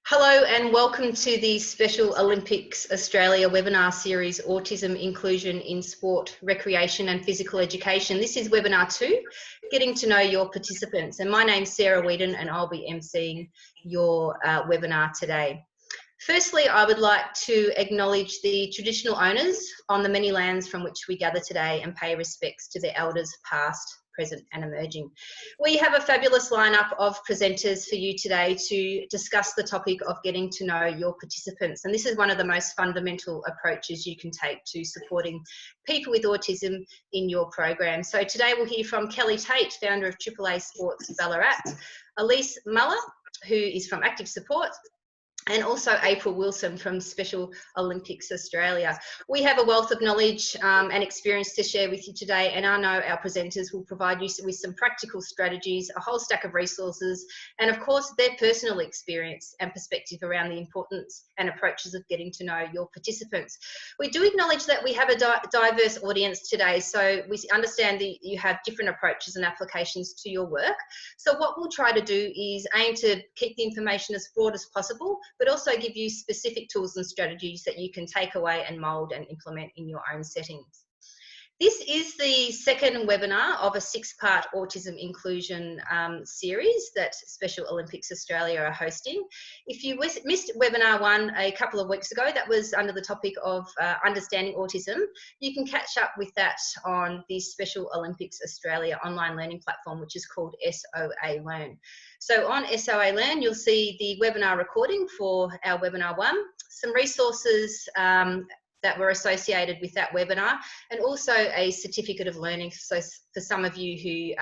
Hello and welcome to the Special Olympics Australia webinar series, Autism Inclusion in Sport, Recreation and Physical Education. This is webinar 2, getting to know your participants. And my name's Sarah Whedon and I'll be emceeing your webinar today. Firstly, I would like to acknowledge the traditional owners on the many lands from which we gather today and pay respects to their elders past, present and emerging. We have a fabulous lineup of presenters for you today to discuss the topic of getting to know your participants, and this is one of the most fundamental approaches you can take to supporting people with autism in your program. So today we'll hear from Kellie Tait, founder of AAA Sports Ballarat, Elise Muller, who is from Active Support, and also April Wilson from Special Olympics Australia. We have a wealth of knowledge and experience to share with you today, and I know our presenters will provide you with some practical strategies, a whole stack of resources, and of course their personal experience and perspective around the importance and approaches of getting to know your participants. We do acknowledge that we have a diverse audience today, so we understand that you have different approaches and applications to your work. So what we'll try to do is aim to keep the information as broad as possible, but also give you specific tools and strategies that you can take away and mould and implement in your own settings. This is the second webinar of a 6-part autism inclusion series that Special Olympics Australia are hosting. If you missed webinar 1 a couple of weeks ago, that was under the topic of understanding autism. You can catch up with that on the Special Olympics Australia online learning platform, which is called SOA Learn. So on SOA Learn, you'll see the webinar recording for our webinar 1, some resources that were associated with that webinar, and also a certificate of learning. So for some of you who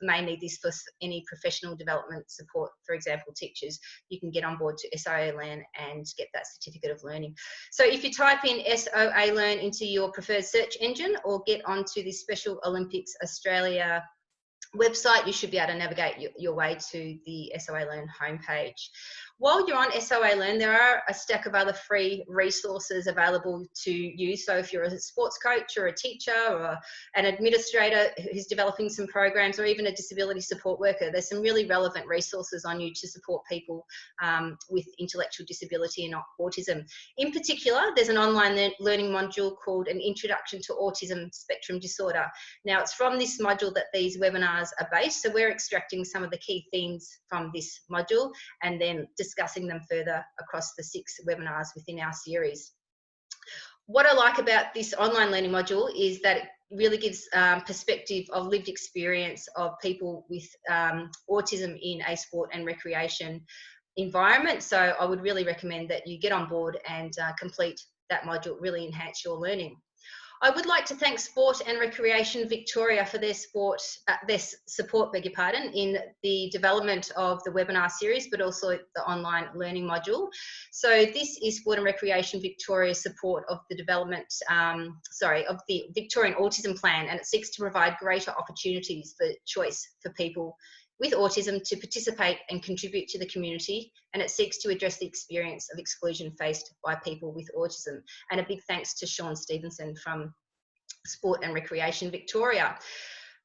may need this for any professional development support, for example, teachers, you can get on board to SOA Learn and get that certificate of learning. So if you type in SOA Learn into your preferred search engine or get onto the Special Olympics Australia website, you should be able to navigate your way to the SOA Learn homepage. While you're on SOA Learn, there are a stack of other free resources available to you. So if you're a sports coach or a teacher or an administrator who's developing some programs, or even a disability support worker, there's some really relevant resources on you to support people with intellectual disability and autism. In particular, there's an online learning module called An Introduction to Autism Spectrum Disorder. Now, it's from this module that these webinars are based, so we're extracting some of the key themes from this module and then discussing them further across the 6 webinars within our series. What I like about this online learning module is that it really gives perspective of lived experience of people with autism in a sport and recreation environment. So I would really recommend that you get on board and complete that module, really enhance your learning. I would like to thank Sport and Recreation Victoria for their support, in the development of the webinar series, but also the online learning module. So this is Sport and Recreation Victoria's support of the development, of the Victorian Autism Plan, and it seeks to provide greater opportunities for choice for people with autism to participate and contribute to the community, and it seeks to address the experience of exclusion faced by people with autism. And a big thanks to Sean Stevenson from Sport and Recreation Victoria.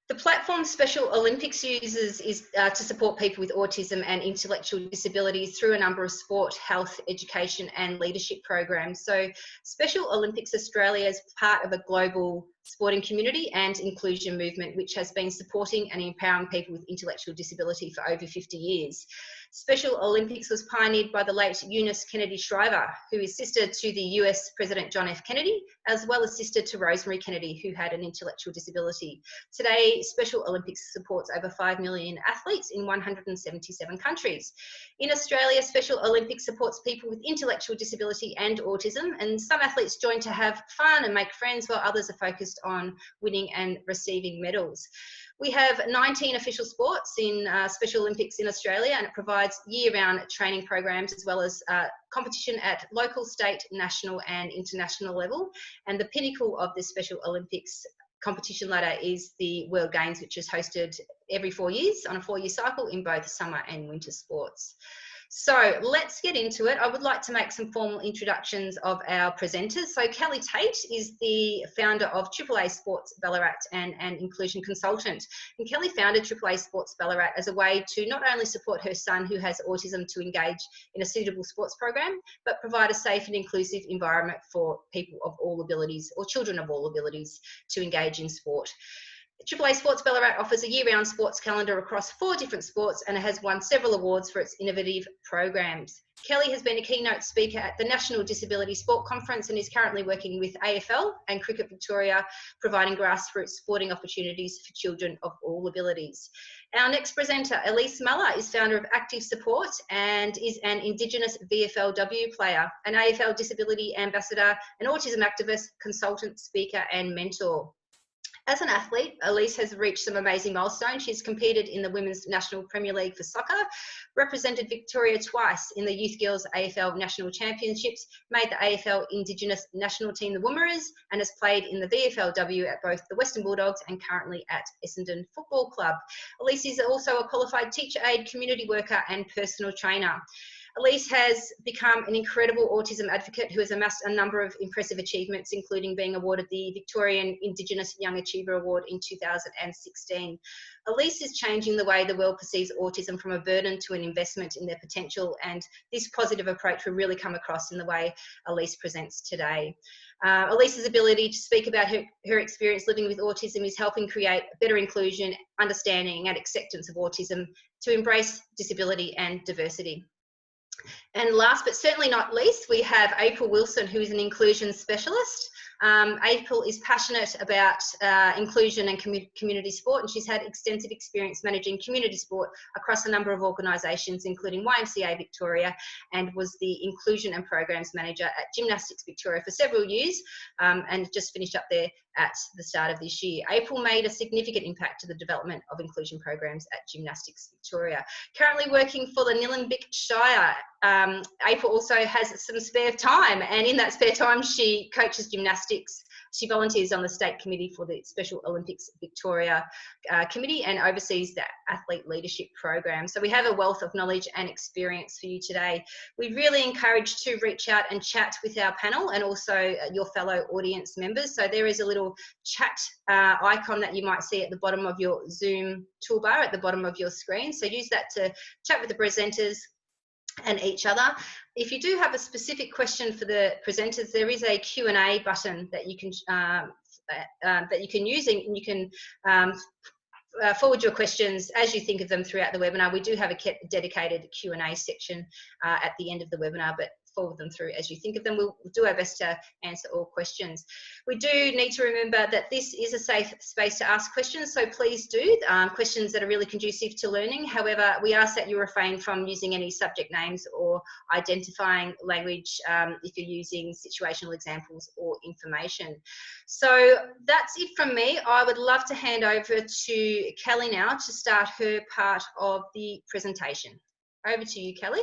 The platform Special Olympics uses is to support people with autism and intellectual disabilities through a number of sport, health, education and leadership programs. So Special Olympics Australia is part of a global sporting community and inclusion movement which has been supporting and empowering people with intellectual disability for over 50 years. Special Olympics was pioneered by the late Eunice Kennedy Shriver, who is sister to the US President John F. Kennedy, as well as sister to Rosemary Kennedy, who had an intellectual disability. Today, Special Olympics supports over 5 million athletes in 177 countries. In Australia, Special Olympics supports people with intellectual disability and autism, and some athletes join to have fun and make friends, while others are focused on winning and receiving medals. We have 19 official sports in Special Olympics in Australia, and it provides year-round training programs as well as competition at local, state, national and international level. And the pinnacle of the Special Olympics competition ladder is the World Games, which is hosted every 4 years on a 4-year cycle in both summer and winter sports. So let's get into it. I would like to make some formal introductions of our presenters. So Kellie Tait is the founder of AAA Sports Ballarat and an inclusion consultant. And Kellie founded AAA Sports Ballarat as a way to not only support her son who has autism to engage in a suitable sports program, but provide a safe and inclusive environment for people of all abilities, or children of all abilities, to engage in sport. AAA Sports Ballarat offers a year-round sports calendar across 4 different sports and has won several awards for its innovative programs. Kellie has been a keynote speaker at the National Disability Sport Conference and is currently working with AFL and Cricket Victoria, providing grassroots sporting opportunities for children of all abilities. Our next presenter, Elise Muller, is founder of Active Support and is an Indigenous VFLW player, an AFL Disability Ambassador, an autism activist, consultant, speaker and mentor. As an athlete, Elise has reached some amazing milestones. She's competed in the Women's National Premier League for soccer, represented Victoria twice in the Youth Girls AFL National Championships, made the AFL Indigenous National Team the Woomers, and has played in the VFLW at both the Western Bulldogs and currently at Essendon Football Club. Elise is also a qualified teacher aide, community worker and personal trainer. Elise has become an incredible autism advocate who has amassed a number of impressive achievements, including being awarded the Victorian Indigenous Young Achiever Award in 2016. Elise is changing the way the world perceives autism from a burden to an investment in their potential, and this positive approach will really come across in the way Elise presents today. Elise's ability to speak about her experience living with autism is helping create better inclusion, understanding and acceptance of autism, to embrace disability and diversity. And last but certainly not least, we have April Wilson, who is an inclusion specialist. April is passionate about inclusion and community sport, and she's had extensive experience managing community sport across a number of organisations, including YMCA Victoria, and was the Inclusion and Programs Manager at Gymnastics Victoria for several years, and just finished up there at the start of this year. April made a significant impact to the development of inclusion programs at Gymnastics Victoria. Currently working for the Nillumbik Shire, April also has some spare time, and in that spare time she coaches gymnastics. She volunteers on the state committee for the Special Olympics Victoria committee and oversees the athlete leadership program. So we have a wealth of knowledge and experience for you today. We really encourage to reach out and chat with our panel and also your fellow audience members. So there is a little chat icon that you might see at the bottom of your Zoom toolbar at the bottom of your screen. So use that to chat with the presenters and each other. If you do have a specific question for the presenters, there is a Q&A button that you can use, and you can forward your questions as you think of them throughout the webinar. We do have a dedicated Q&A section at the end of the webinar, but forward them through as you think of them. We'll do our best to answer all questions. We do need to remember that this is a safe space to ask questions, so please do questions that are really conducive to learning. However, we ask that you refrain from using any subject names or identifying language if you're using situational examples or information. So that's it from me. I would love to hand over to Kellie now to start her part of the presentation. Over to you, Kellie.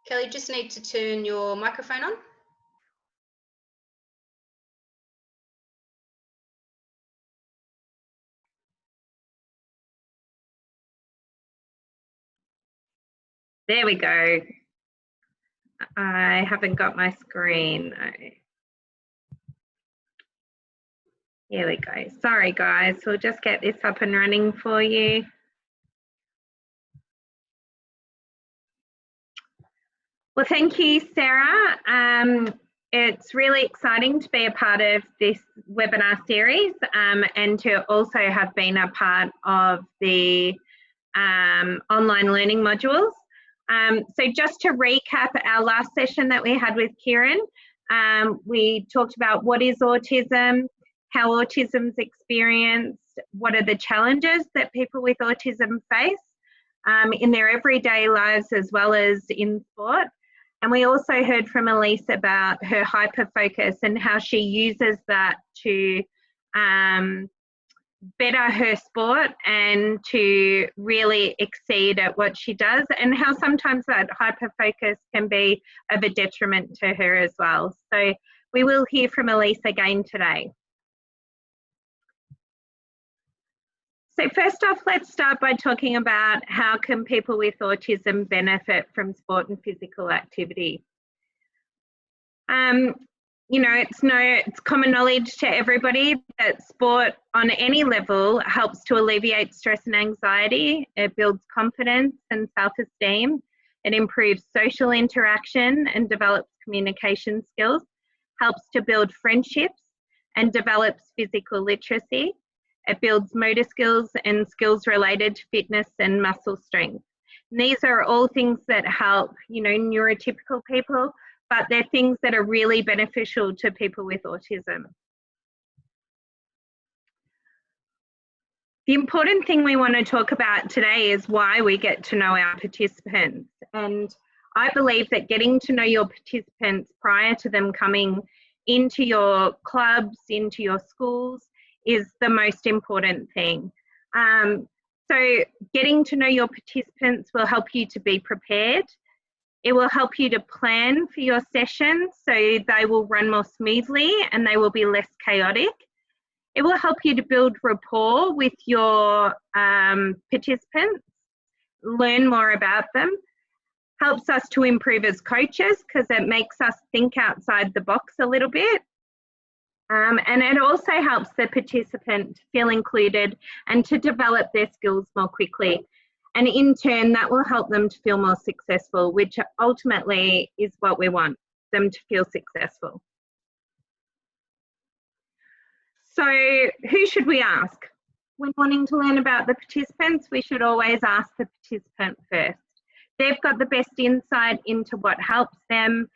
Kellie, just need to turn your microphone on. There we go. I haven't got my screen. Here we go. Sorry, guys. We'll just get this up and running for you. Well, thank you, Sarah. It's really exciting to be a part of this webinar series and to also have been a part of the online learning modules. So just to recap our last session that we had with Kieran, we talked about what is autism, how autism's experienced, what are the challenges that people with autism face in their everyday lives as well as in sport. And we also heard from Elise about her hyper-focus and how she uses that to better her sport and to really exceed at what she does, and how sometimes that hyper-focus can be of a detriment to her as well. So we will hear from Elise again today. So first off, let's start by talking about how can people with autism benefit from sport and physical activity. You know, it's common knowledge to everybody that sport on any level helps to alleviate stress and anxiety. It builds confidence and self-esteem. It improves social interaction and develops communication skills, helps to build friendships and develops physical literacy. It builds motor skills and skills related to fitness and muscle strength. And these are all things that help, you know, neurotypical people, but they're things that are really beneficial to people with autism. The important thing we want to talk about today is why we get to know our participants. And I believe that getting to know your participants prior to them coming into your clubs, into your schools, is the most important thing. So getting to know your participants will help you to be prepared. It will help you to plan for your sessions so they will run more smoothly and they will be less chaotic. It will help you to build rapport with your participants, learn more about them, helps us to improve as coaches because it makes us think outside the box a little bit. And it also helps the participant feel included and to develop their skills more quickly. And in turn, that will help them to feel more successful, which ultimately is what we want, them to feel successful. So who should we ask? When wanting to learn about the participants, we should always ask the participant first. They've got the best insight into what helps them,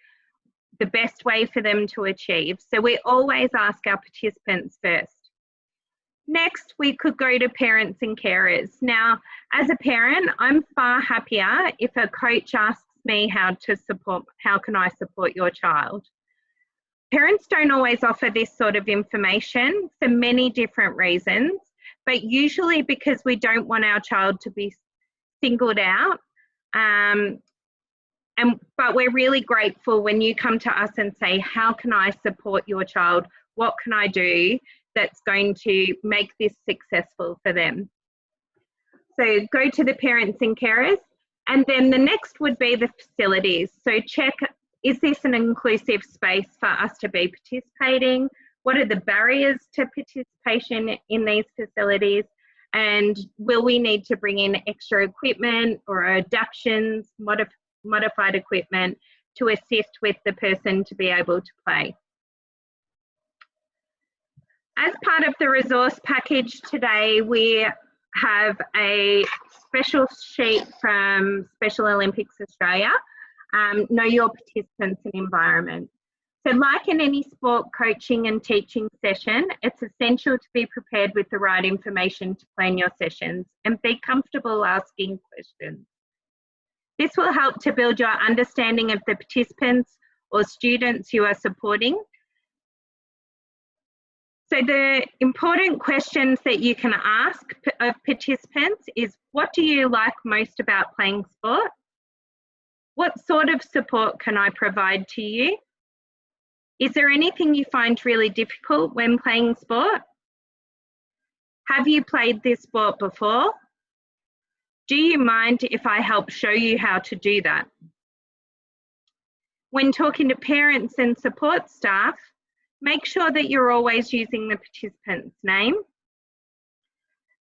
the best way for them to achieve. So we always ask our participants first. Next, we could go to parents and carers. Now, as a parent, I'm far happier if a coach asks me how can I support your child? Parents don't always offer this sort of information for many different reasons, but usually because we don't want our child to be singled out. But we're really grateful when you come to us and say, how can I support your child? What can I do that's going to make this successful for them? So go to the parents and carers. And then the next would be the facilities. So check, is this an inclusive space for us to be participating? What are the barriers to participation in these facilities? And will we need to bring in extra equipment or adaptations, modified equipment to assist with the person to be able to play? As part of the resource package today, we have a special sheet from Special Olympics Australia, Know Your Participants and Environment. So like in any sport coaching and teaching session, it's essential to be prepared with the right information to plan your sessions and be comfortable asking questions. This will help to build your understanding of the participants or students you are supporting. So the important questions that you can ask of participants is, what do you like most about playing sport? What sort of support can I provide to you? Is there anything you find really difficult when playing sport? Have you played this sport before? Do you mind if I help show you how to do that? When talking to parents and support staff, make sure that you're always using the participant's name.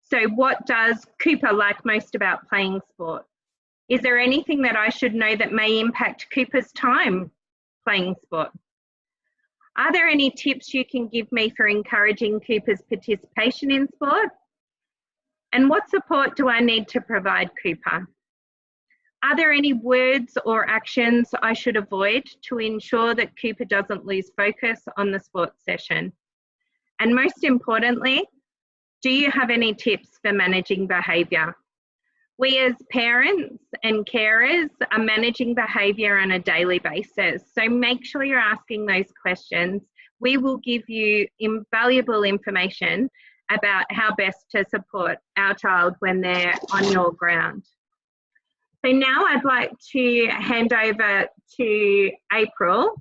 So what does Cooper like most about playing sport? Is there anything that I should know that may impact Cooper's time playing sport? Are there any tips you can give me for encouraging Cooper's participation in sport? And what support do I need to provide Cooper? Are there any words or actions I should avoid to ensure that Cooper doesn't lose focus on the sports session? And most importantly, do you have any tips for managing behaviour? We as parents and carers are managing behaviour on a daily basis, so make sure you're asking those questions. We will give you invaluable information about how best to support our child when they're on your ground. So now I'd like to hand over to April,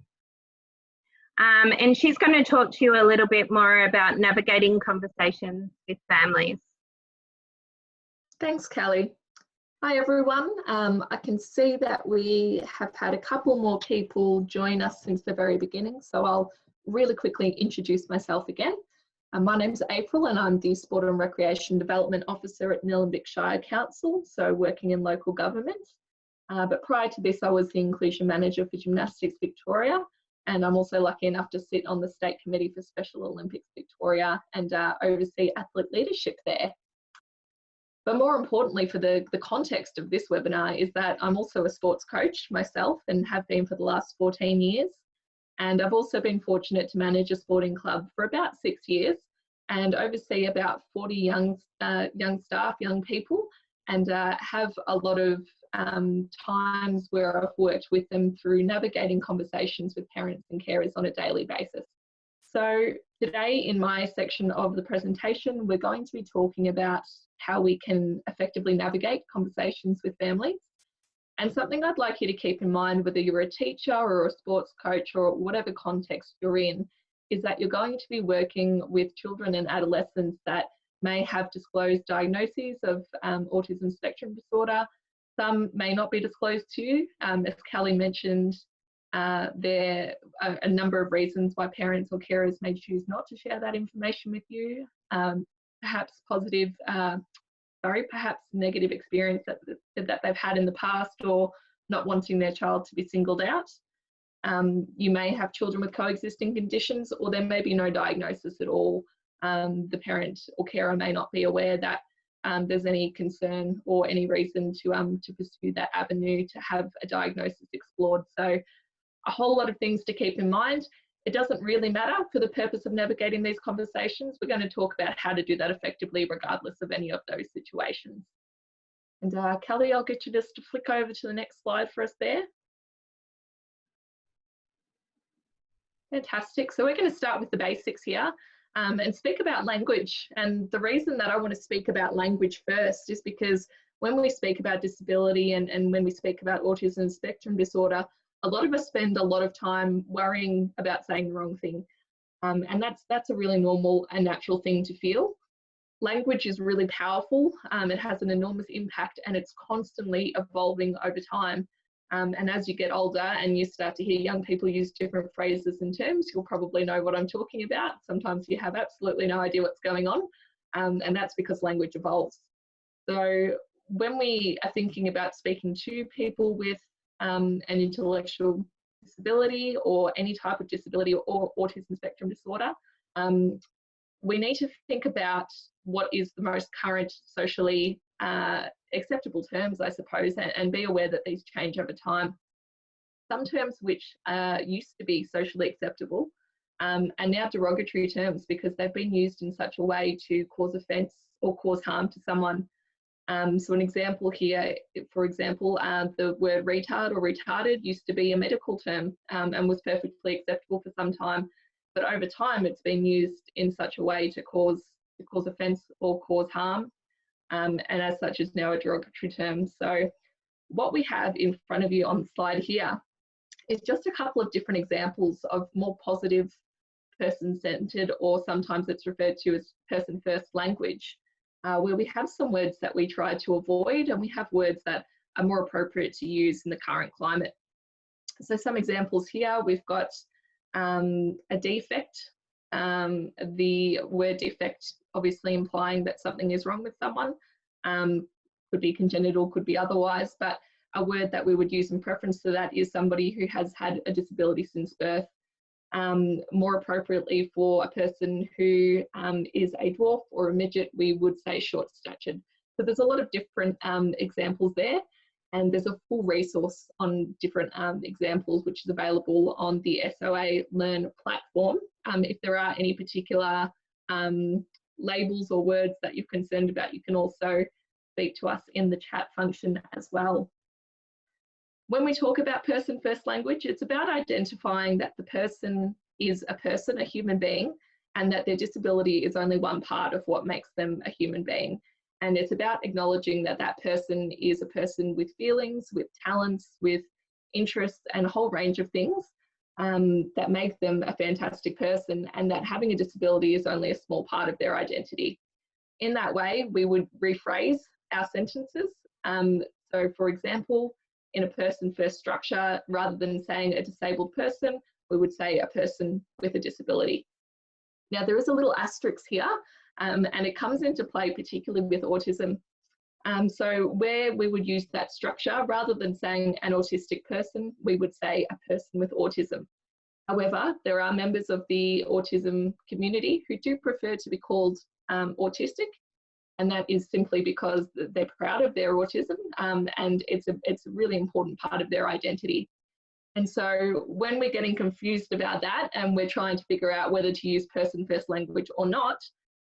and she's going to talk to you a little bit more about navigating conversations with families. Thanks, Kelly. Hi, everyone. I can see that we have had a couple more people join us since the very beginning, so I'll really quickly introduce myself again. My name's April and I'm the Sport and Recreation Development Officer at Nillumbik Shire Council, so working in local government. But prior to this, I was the Inclusion Manager for Gymnastics Victoria, and I'm also lucky enough to sit on the State Committee for Special Olympics Victoria and oversee athlete leadership there. But more importantly for the context of this webinar is that I'm also a sports coach myself and have been for the last 14 years. And I've also been fortunate to manage a sporting club for about 6 years and oversee about 40 young staff, young people, and have a lot of times where I've worked with them through navigating conversations with parents and carers on a daily basis. So today in my section of the presentation, we're going to be talking about how we can effectively navigate conversations with families. And something I'd like you to keep in mind, whether you're a teacher or a sports coach or whatever context you're in, is that you're going to be working with children and adolescents that may have disclosed diagnoses of autism spectrum disorder. Some may not be disclosed to you. As Kelly mentioned, there are a number of reasons why parents or carers may choose not to share that information with you. Perhaps positive, perhaps negative experience that they've had in the past, or not wanting their child to be singled out. You may have children with coexisting conditions, or there may be no diagnosis at all. The parent or carer may not be aware that there's any concern or any reason to pursue that avenue to have a diagnosis explored. So a whole lot of things to keep in mind. It doesn't really matter for the purpose of navigating these conversations. We're going to talk about how to do that effectively regardless of any of those situations. And Kelly, I'll get you just to flick over to the next slide for us there. Fantastic. So we're going to start with the basics here and speak about language. And the reason that I want to speak about language first is because when we speak about disability and when we speak about autism spectrum disorder, a lot of us spend a lot of time worrying about saying the wrong thing. And that's a really normal and natural thing to feel. Language is really powerful. It has an enormous impact and it's constantly evolving over time. And as you get older and you start to hear young people use different phrases and terms, you'll probably know what I'm talking about. Sometimes you have absolutely no idea what's going on. And that's because language evolves. So when we are thinking about speaking to people with an intellectual disability or any type of disability or autism spectrum disorder, we need to think about what is the most current socially acceptable terms, I suppose, and be aware that these change over time. Some terms which used to be socially acceptable are now derogatory terms because they've been used in such a way to cause offence or cause harm to someone. So an example here, for example, the word retard or retarded used to be a medical term and was perfectly acceptable for some time, but over time it's been used in such a way to cause offence or cause harm, and as such is now a derogatory term. So what we have in front of you on the slide here is just a couple of different examples of more positive person-centred, or sometimes it's referred to as person-first language, where we have some words that we try to avoid and we have words that are more appropriate to use in the current climate. So some examples here, we've got a defect, the word defect obviously implying that something is wrong with someone, could be congenital, could be otherwise, but a word that we would use in preference to that is somebody who has had a disability since birth. More appropriately for a person who is a dwarf or a midget, we would say short-statured. So there's a lot of different examples there, and there's a full resource on different examples which is available on the SOA Learn platform. If there are any particular labels or words that you're concerned about, you can also speak to us in the chat function as well. When we talk about person-first language, it's about identifying that the person is a person, a human being, and that their disability is only one part of what makes them a human being. And it's about acknowledging that that person is a person with feelings, with talents, with interests, and a whole range of things that make them a fantastic person, and that having a disability is only a small part of their identity. In that way, we would rephrase our sentences. So for example, in a person first structure, rather than saying a disabled person, we would say a person with a disability. Now there is a little asterisk here, and it comes into play particularly with autism. So where we would use that structure, rather than saying an autistic person, we would say a person with autism. However, there are members of the autism community who do prefer to be called autistic, and that is simply because they're proud of their autism, and it's a really important part of their identity. And so when we're getting confused about that and we're trying to figure out whether to use person first language or not,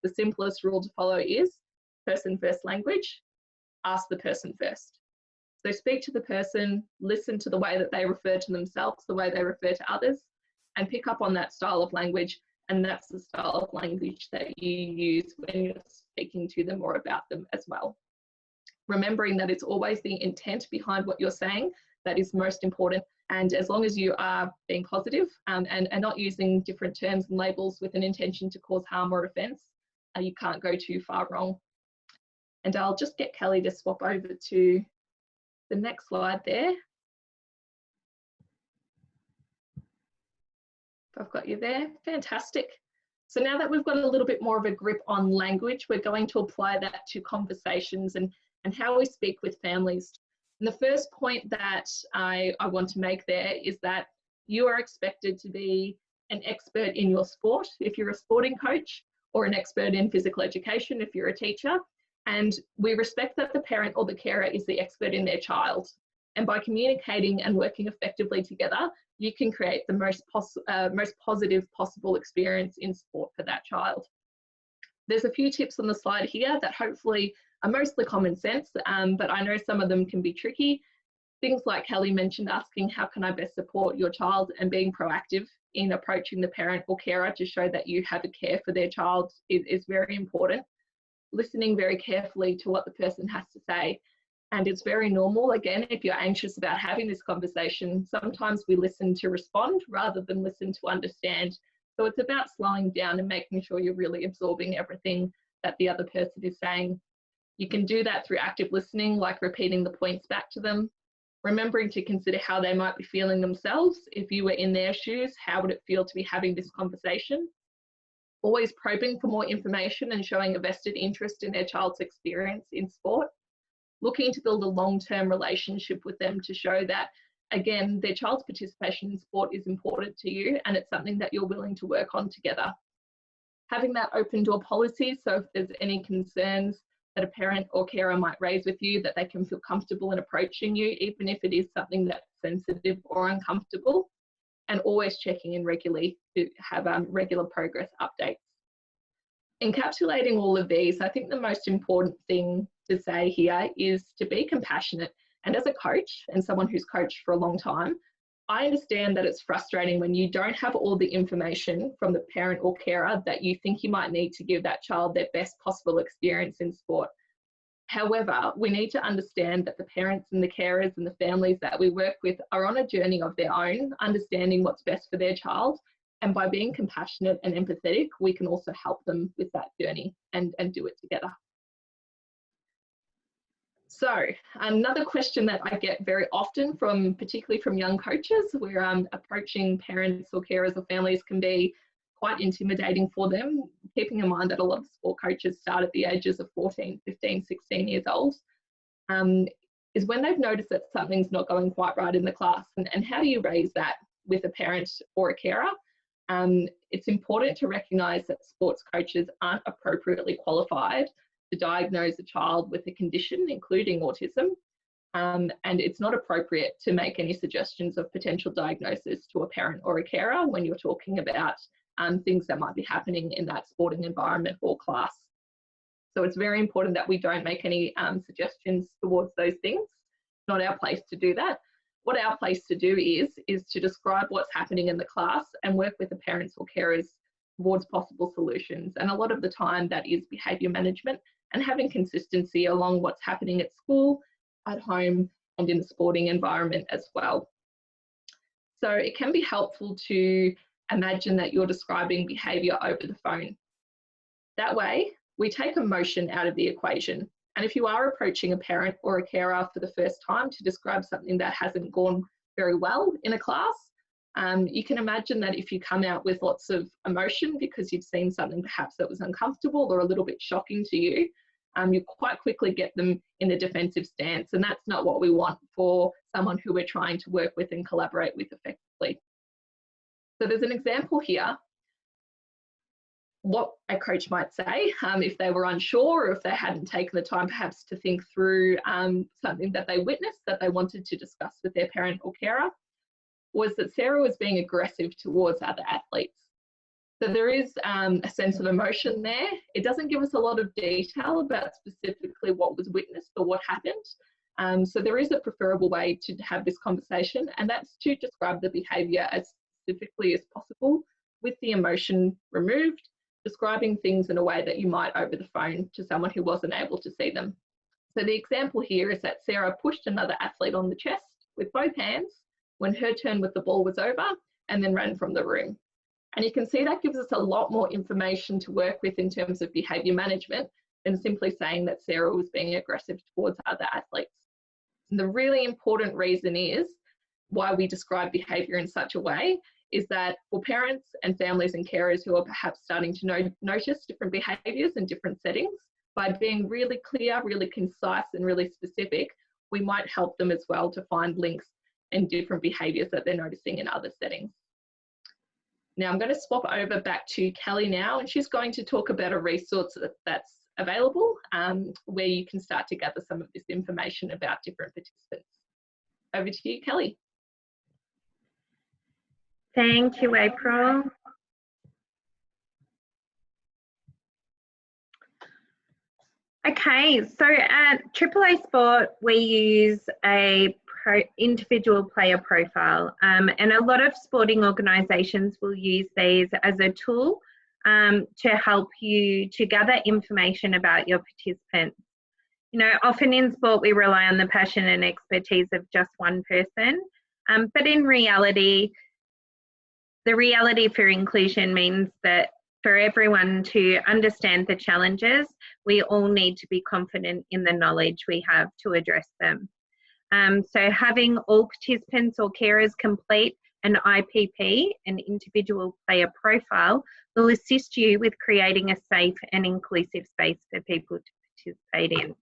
the simplest rule to follow is person first language, ask the person first. So speak to the person, listen to the way that they refer to themselves, the way they refer to others, and pick up on that style of language. And that's the style of language that you use when you're speaking to them or about them as well. Remembering that it's always the intent behind what you're saying that is most important. And as long as you are being positive and not using different terms and labels with an intention to cause harm or offence, you can't go too far wrong. And I'll just get Kelly to swap over to the next slide there. I've got you there. Fantastic. So now that we've got a little bit more of a grip on language, we're going to apply that to conversations and how we speak with families. And the first point that I want to make there is that you are expected to be an expert in your sport if you're a sporting coach, or an expert in physical education if you're a teacher. And we respect that the parent or the carer is the expert in their child. And by communicating and working effectively together, you can create the most positive possible experience in sport for that child. There's a few tips on the slide here that hopefully are mostly common sense, but I know some of them can be tricky. Things like Kelly mentioned, asking how can I best support your child, and being proactive in approaching the parent or carer to show that you have a care for their child is very important. Listening very carefully to what the person has to say. And it's very normal, again, if you're anxious about having this conversation, sometimes we listen to respond rather than listen to understand. So it's about slowing down and making sure you're really absorbing everything that the other person is saying. You can do that through active listening, like repeating the points back to them, remembering to consider how they might be feeling themselves. If you were in their shoes, how would it feel to be having this conversation? Always probing for more information and showing a vested interest in their child's experience in sport. Looking to build a long-term relationship with them to show that, again, their child's participation in sport is important to you and it's something that you're willing to work on together. Having that open door policy, so if there's any concerns that a parent or carer might raise with you, that they can feel comfortable in approaching you, even if it is something that's sensitive or uncomfortable, and always checking in regularly to have regular progress updates. Encapsulating all of these, I think the most important thing to say here is to be compassionate. And as a coach and someone who's coached for a long time, I understand that it's frustrating when you don't have all the information from the parent or carer that you think you might need to give that child their best possible experience in sport. However, we need to understand that the parents and the carers and the families that we work with are on a journey of their own, understanding what's best for their child. And by being compassionate and empathetic, we can also help them with that journey and do it together. So another question that I get very often particularly from young coaches, where approaching parents or carers or families can be quite intimidating for them, keeping in mind that a lot of sport coaches start at the ages of 14, 15, 16 years old, is when they've noticed that something's not going quite right in the class. And how do you raise that with a parent or a carer? It's important to recognise that sports coaches aren't appropriately qualified to diagnose a child with a condition, including autism, and it's not appropriate to make any suggestions of potential diagnosis to a parent or a carer when you're talking about things that might be happening in that sporting environment or class. So it's very important that we don't make any suggestions towards those things. It's not our place to do that. What our place to do is to describe what's happening in the class and work with the parents or carers towards possible solutions. And a lot of the time that is behaviour management and having consistency along what's happening at school, at home, and in the sporting environment as well. So it can be helpful to imagine that you're describing behaviour over the phone. That way, we take emotion out of the equation And if you are approaching a parent or a carer for the first time to describe something that hasn't gone very well in a class, you can imagine that if you come out with lots of emotion because you've seen something perhaps that was uncomfortable or a little bit shocking to you, you quite quickly get them in a defensive stance, and that's not what we want for someone who we're trying to work with and collaborate with effectively. So there's an example here what a coach might say if they were unsure or if they hadn't taken the time perhaps to think through something that they witnessed that they wanted to discuss with their parent or carer, was that Sarah was being aggressive towards other athletes. So there is a sense of emotion there. It doesn't give us a lot of detail about specifically what was witnessed or what happened. So there is a preferable way to have this conversation, and that's to describe the behaviour as specifically as possible with the emotion removed, describing things in a way that you might over the phone to someone who wasn't able to see them. So the example here is that Sarah pushed another athlete on the chest with both hands when her turn with the ball was over and then ran from the room. And you can see that gives us a lot more information to work with in terms of behaviour management than simply saying that Sarah was being aggressive towards other athletes. And the really important reason is why we describe behaviour in such a way is that for parents and families and carers who are perhaps starting to notice different behaviours in different settings, by being really clear, really concise and really specific, we might help them as well to find links and different behaviours that they're noticing in other settings. Now I'm going to swap over back to Kellie now, and she's going to talk about a resource that's available where you can start to gather some of this information about different participants. Over to you, Kellie. Thank you, April. Okay, so at AAA Sport, we use a individual player profile, and a lot of sporting organisations will use these as a tool to help you to gather information about your participants. You know, often in sport we rely on the passion and expertise of just one person, but in reality, the reality for inclusion means that for everyone to understand the challenges, we all need to be confident in the knowledge we have to address them. So having all participants or carers complete an IPP, an individual player profile, will assist you with creating a safe and inclusive space for people to participate in.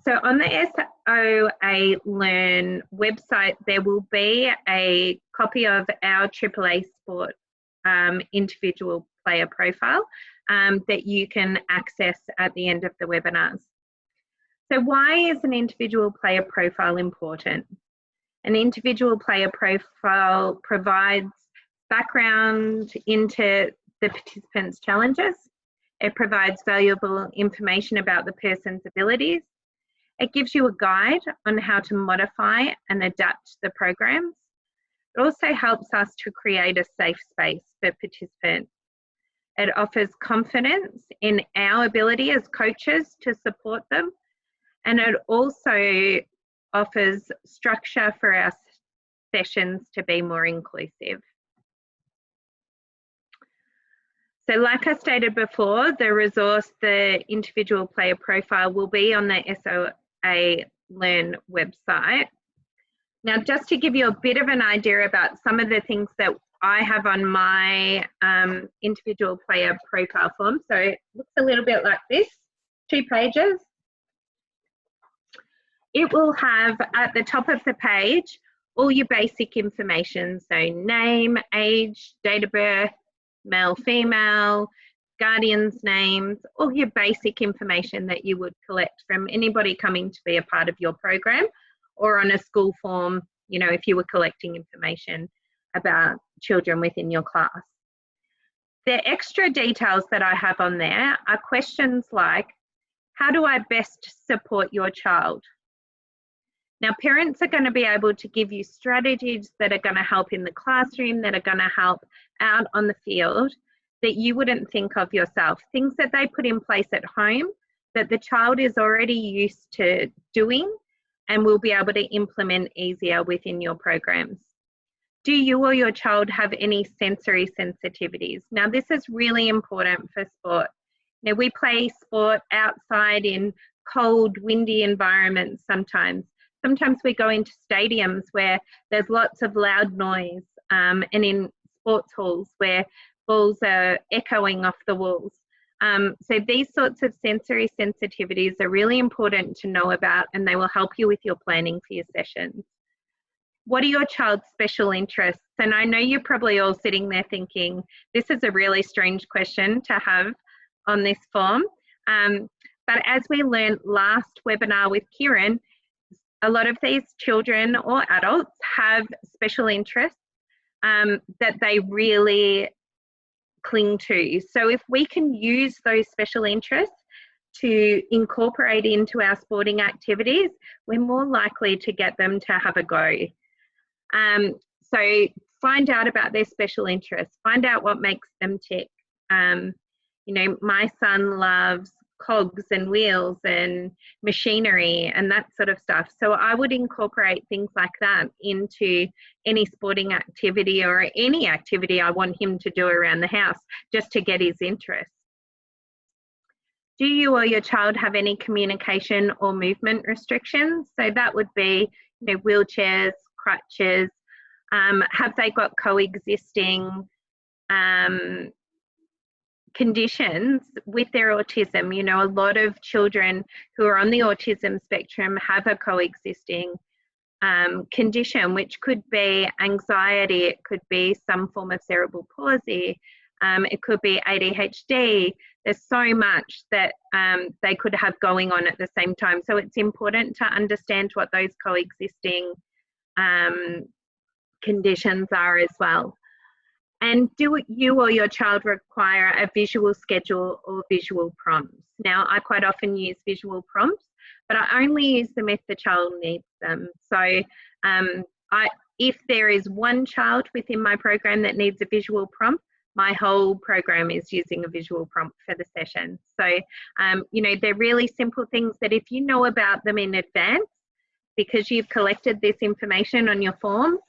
So on the SOA Learn website, there will be a copy of our AAA Sport individual player profile that you can access at the end of the webinars. So why is an individual player profile important? An individual player profile provides background into the participants' challenges. It provides valuable information about the person's abilities. It gives you a guide on how to modify and adapt the programs. It also helps us to create a safe space for participants. It offers confidence in our ability as coaches to support them. And it also offers structure for our sessions to be more inclusive. So like I stated before, the resource, the individual player profile, will be on the SOA Learn website. Now, just to give you a bit of an idea about some of the things that I have on my individual player profile form. So it looks a little bit like this, 2 pages. It will have at the top of the page all your basic information, so name, age, date of birth, male, female, guardians' names, all your basic information that you would collect from anybody coming to be a part of your program, or on a school form, you know, if you were collecting information about children within your class. The extra details that I have on there are questions like, how do I best support your child? Now, parents are going to be able to give you strategies that are going to help in the classroom, that are going to help out on the field, that you wouldn't think of yourself. Things that they put in place at home that the child is already used to doing and will be able to implement easier within your programs. Do you or your child have any sensory sensitivities? Now, this is really important for sport. You know, we play sport outside in cold, windy environments sometimes. Sometimes we go into stadiums where there's lots of loud noise, and in sports halls where balls are echoing off the walls. So these sorts of sensory sensitivities are really important to know about, and they will help you with your planning for your sessions. What are your child's special interests? And I know you're probably all sitting there thinking, this is a really strange question to have on this form. But as we learned last webinar with Kieran, a lot of these children or adults have special interests that they really cling to. So if we can use those special interests to incorporate into our sporting activities, we're more likely to get them to have a go. So find out about their special interests, find out what makes them tick. You know, my son loves cogs and wheels and machinery and that sort of stuff. So I would incorporate things like that into any sporting activity or any activity I want him to do around the house just to get his interest. Do you or your child have any communication or movement restrictions? So that would be, you know, wheelchairs, crutches. Have they got coexisting conditions with their autism? You know, a lot of children who are on the autism spectrum have a coexisting condition, which could be anxiety, it could be some form of cerebral palsy, it could be ADHD. There's so much that they could have going on at the same time. So it's important to understand what those coexisting conditions are as well. And do you or your child require a visual schedule or visual prompts? Now, I quite often use visual prompts, but I only use them if the child needs them. So if there is one child within my program that needs a visual prompt, my whole program is using a visual prompt for the session. So, you know, they're really simple things that if you know about them in advance, because you've collected this information on your forms,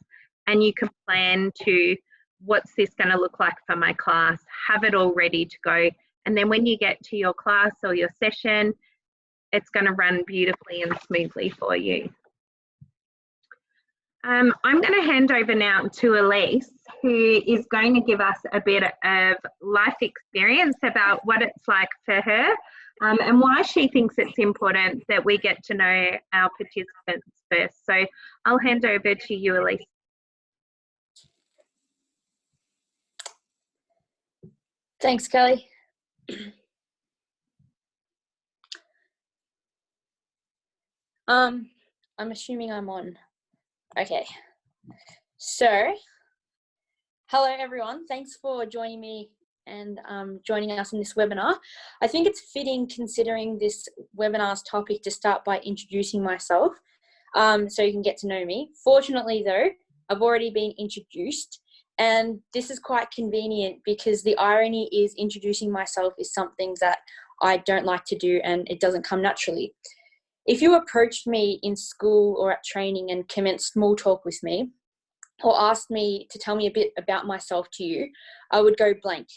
and you can plan to, what's this going to look like for my class, have it all ready to go. And then when you get to your class or your session, it's going to run beautifully and smoothly for you. I'm going to hand over now to Elise, who is going to give us a bit of life experience about what it's like for her and why she thinks it's important that we get to know our participants first. So I'll hand over to you, Elise. Thanks, Kelly. I'm assuming I'm on. Okay. So, hello everyone. Thanks for joining me and joining us in this webinar. I think it's fitting, considering this webinar's topic, to start by introducing myself so you can get to know me. Fortunately though, I've already been introduced, and this is quite convenient because the irony is introducing myself is something that I don't like to do and it doesn't come naturally. If you approached me in school or at training and commenced small talk with me, or asked me to tell me a bit about myself to you, I would go blank.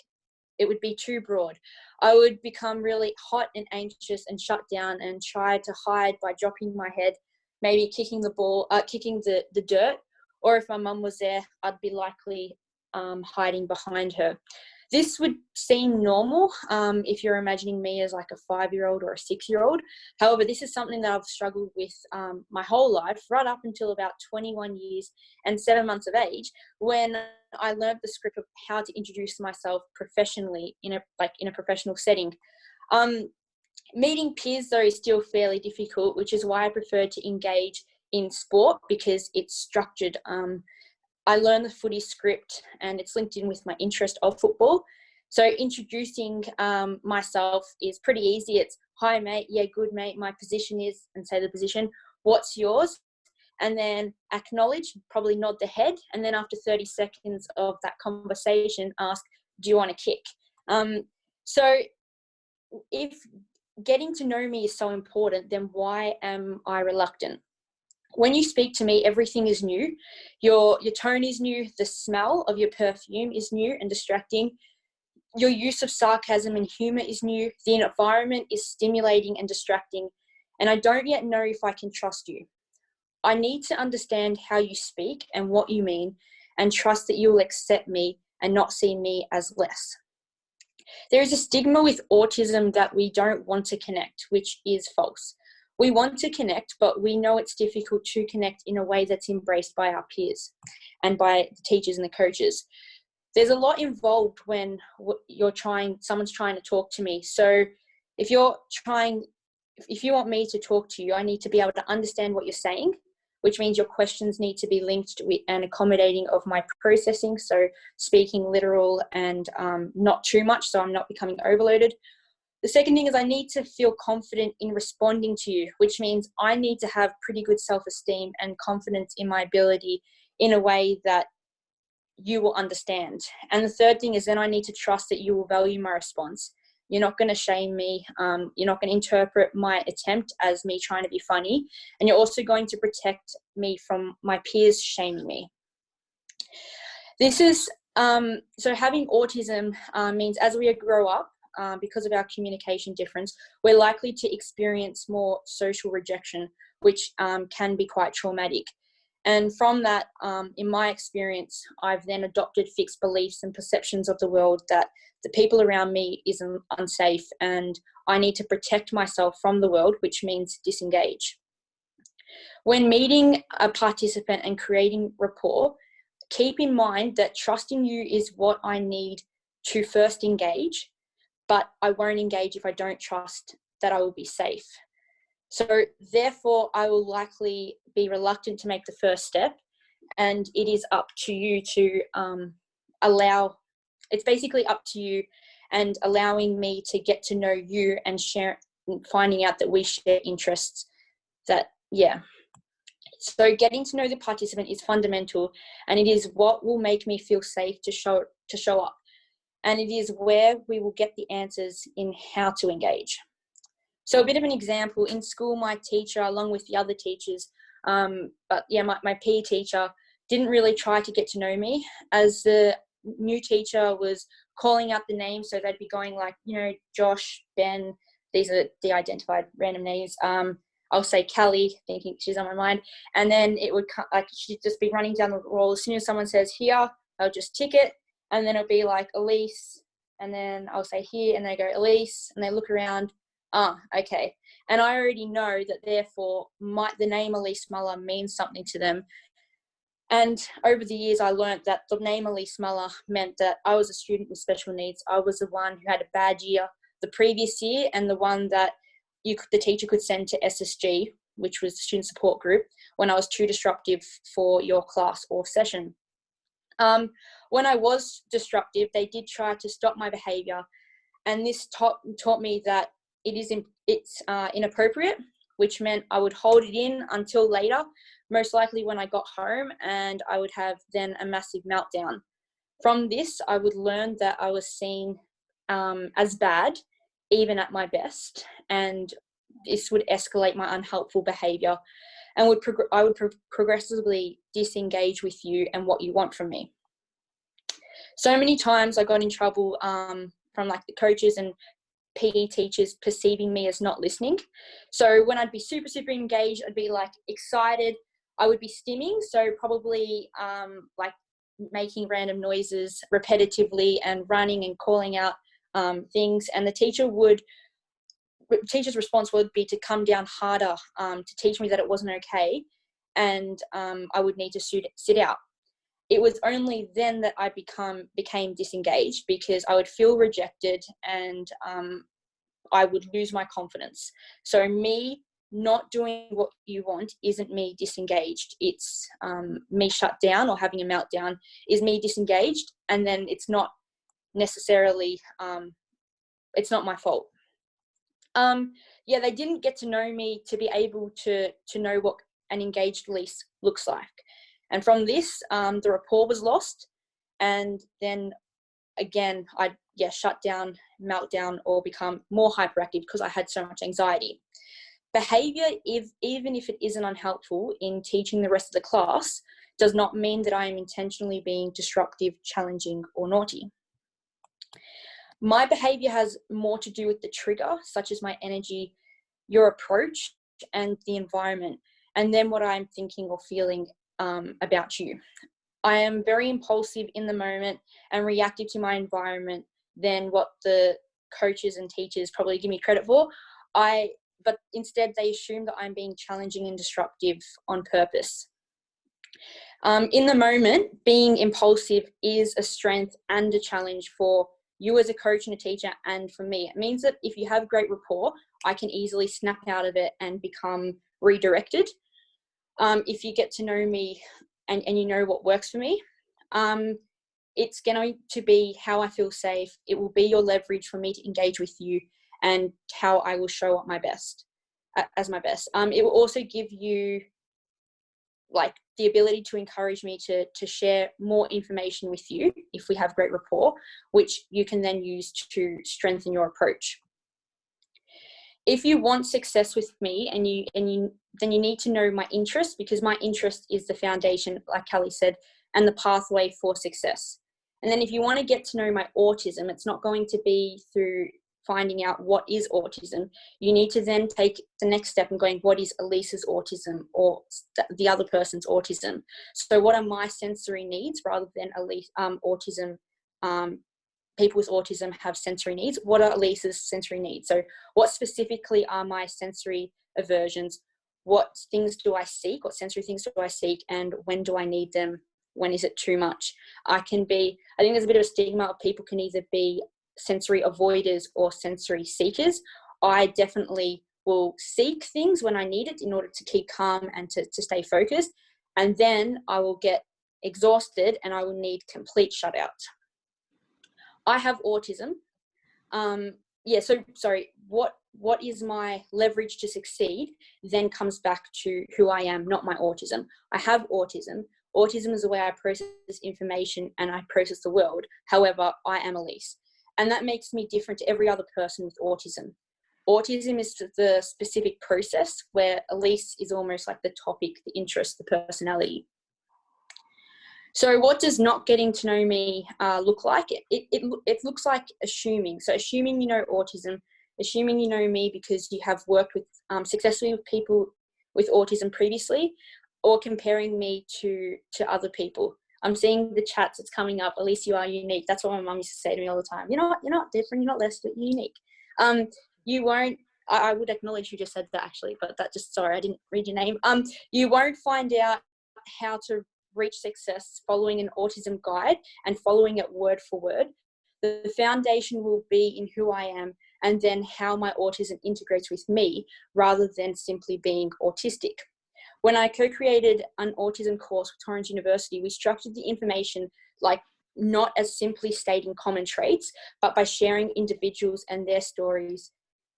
It would be too broad. I would become really hot and anxious and shut down and try to hide by dropping my head, maybe kicking the dirt, or if my mum was there, I'd be likely hiding behind her. This would seem normal if you're imagining me as like a 5-year-old or a 6-year-old. However, this is something that I've struggled with my whole life, right up until about 21 years and 7 months of age, when I learned the script of how to introduce myself professionally in a professional setting. Meeting peers though is still fairly difficult, which is why I prefer to engage in sport because it's structured. I learned the footy script and it's linked in with my interest of football. So introducing myself is pretty easy. It's, hi mate, yeah, good mate, my position is, and say the position, what's yours? And then acknowledge, probably nod the head. And then after 30 seconds of that conversation, ask, do you want to kick? So if getting to know me is so important, then why am I reluctant? When you speak to me, everything is new. Your tone is new. The smell of your perfume is new and distracting. Your use of sarcasm and humour is new. The environment is stimulating and distracting, and I don't yet know if I can trust you. I need to understand how you speak and what you mean, and trust that you will accept me and not see me as less. There is a stigma with autism that we don't want to connect, which is false. We want to connect, but we know it's difficult to connect in a way that's embraced by our peers and by the teachers and the coaches. There's a lot involved when someone's trying to talk to me. So if you want me to talk to you, I need to be able to understand what you're saying, which means your questions need to be linked with and accommodating of my processing. So speaking literal and not too much, so I'm not becoming overloaded. The second thing is I need to feel confident in responding to you, which means I need to have pretty good self-esteem and confidence in my ability in a way that you will understand. And the third thing is then I need to trust that you will value my response. You're not going to shame me. You're not going to interpret my attempt as me trying to be funny. And you're also going to protect me from my peers shaming me. This is, so having autism means as we grow up, because of our communication difference, we're likely to experience more social rejection, which can be quite traumatic. And from that, in my experience, I've then adopted fixed beliefs and perceptions of the world that the people around me is unsafe and I need to protect myself from the world, which means disengage. When meeting a participant and creating rapport, keep in mind that trusting you is what I need to first engage, but I won't engage if I don't trust that I will be safe. So therefore, I will likely be reluctant to make the first step, and it is up to you to it's basically up to you and allowing me to get to know you and finding out that we share interests So getting to know the participant is fundamental, and it is what will make me feel safe to show up. And it is where we will get the answers in how to engage. So a bit of an example, in school, my teacher, along with the other teachers, my PE teacher didn't really try to get to know me, as the new teacher was calling out the names. So they'd be going like, Josh, Ben, these are the identified random names. I'll say Kelly, thinking she's on my mind. And then it would she'd just be running down the roll. As soon as someone says here, I'll just tick it. And then it'll be like Elise. And then I'll say here, and they go Elise, and they look around. Okay. And I already know that therefore the name Elise Muller means something to them. And over the years, I learned that the name Elise Muller meant that I was a student with special needs. I was the one who had a bad year the previous year, and the one that the teacher could send to SSG, which was the student support group, when I was too disruptive for your class or session. When I was disruptive, they did try to stop my behaviour, and this taught me that it's inappropriate, which meant I would hold it in until later, most likely when I got home, and I would have then a massive meltdown. From this, I would learn that I was seen as bad, even at my best, and this would escalate my unhelpful behaviour, and I would progressively disengage with you and what you want from me. So many times I got in trouble from like the coaches and PE teachers perceiving me as not listening. So when I'd be super, super engaged, I'd be like excited. I would be stimming, so probably like making random noises repetitively and running and calling out things. And the teacher's response would be to come down harder to teach me that it wasn't okay, and I would need to sit out. It was only then that I became disengaged, because I would feel rejected and I would lose my confidence. So me not doing what you want isn't me disengaged. It's me shut down or having a meltdown is me disengaged, and then it's not necessarily, it's not my fault. They didn't get to know me to be able to know what an engaged Elise looks like. And from this, the rapport was lost. And then again, I'd shut down, meltdown, or become more hyperactive because I had so much anxiety. Behaviour, even if it isn't unhelpful in teaching the rest of the class, does not mean that I am intentionally being disruptive, challenging, or naughty. My behavior has more to do with the trigger, such as my energy, your approach, and the environment, and then what I'm thinking or feeling about you. I am very impulsive in the moment and reactive to my environment than what the coaches and teachers probably give me credit for. But instead they assume that I'm being challenging and disruptive on purpose. In the moment, being impulsive is a strength and a challenge for you as a coach and a teacher, and for me. It means that if you have great rapport, I can easily snap out of it and become redirected. If you get to know me and you know what works for me, it's going to be how I feel safe. It will be your leverage for me to engage with you and how I will show up my best, as my best. It will also give you like the ability to encourage me to share more information with you if we have great rapport, which you can then use to strengthen your approach. If you want success with me, then you need to know my interest, because my interest is the foundation, like Kellie said, and the pathway for success. And then if you want to get to know my autism, it's not going to be through finding out what is autism. You need to then take the next step and going, what is Elise's autism or the other person's autism? So what are my sensory needs rather than Elise, autism? People with autism have sensory needs. What are Elise's sensory needs? So what specifically are my sensory aversions? What things do I seek? What sensory things do I seek? And when do I need them? When is it too much? I think there's a bit of a stigma of people can either be sensory avoiders or sensory seekers. I definitely will seek things when I need it in order to keep calm and to stay focused. And then I will get exhausted and I will need complete shutout. I have autism. What is my leverage to succeed then comes back to who I am, not my autism. I have autism. Autism is the way I process information and I process the world. However, I am Elise. And that makes me different to every other person with autism. Autism is the specific process, where Elise is almost like the topic, the interest, the personality. So what does not getting to know me look like? It looks like assuming. So assuming you know autism, assuming you know me because you have worked with successfully with people with autism previously, or comparing me to other people. I'm seeing the chats that's coming up. Elise, you are unique. That's what my mum used to say to me all the time. You're not different. You're not less, but you're unique. You won't. I would acknowledge you just said that actually, but sorry, I didn't read your name. You won't find out how to reach success following an autism guide and following it word for word. The foundation will be in who I am and then how my autism integrates with me rather than simply being autistic. When I co-created an autism course with Torrens University, we structured the information like not as simply stating common traits, but by sharing individuals and their stories.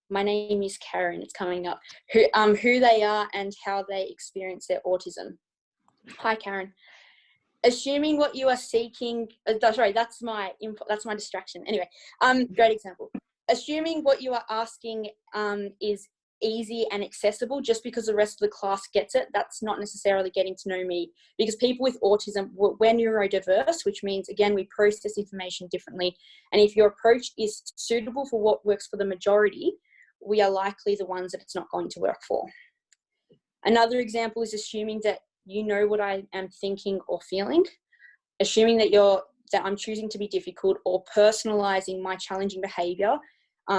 My name is Karen, it's coming up, who they are and how they experience their autism. Hi, Karen. Assuming what you are seeking, that's my distraction. Anyway, great example. Assuming what you are asking is easy and accessible just because the rest of the class gets it, that's not necessarily getting to know me, because people with autism, we're neurodiverse, which means, again, we process information differently. And if your approach is suitable for what works for the majority, we are likely the ones that it's not going to work for. Another example is assuming that you know what I am thinking or feeling, assuming that I'm choosing to be difficult, or personalizing my challenging behavior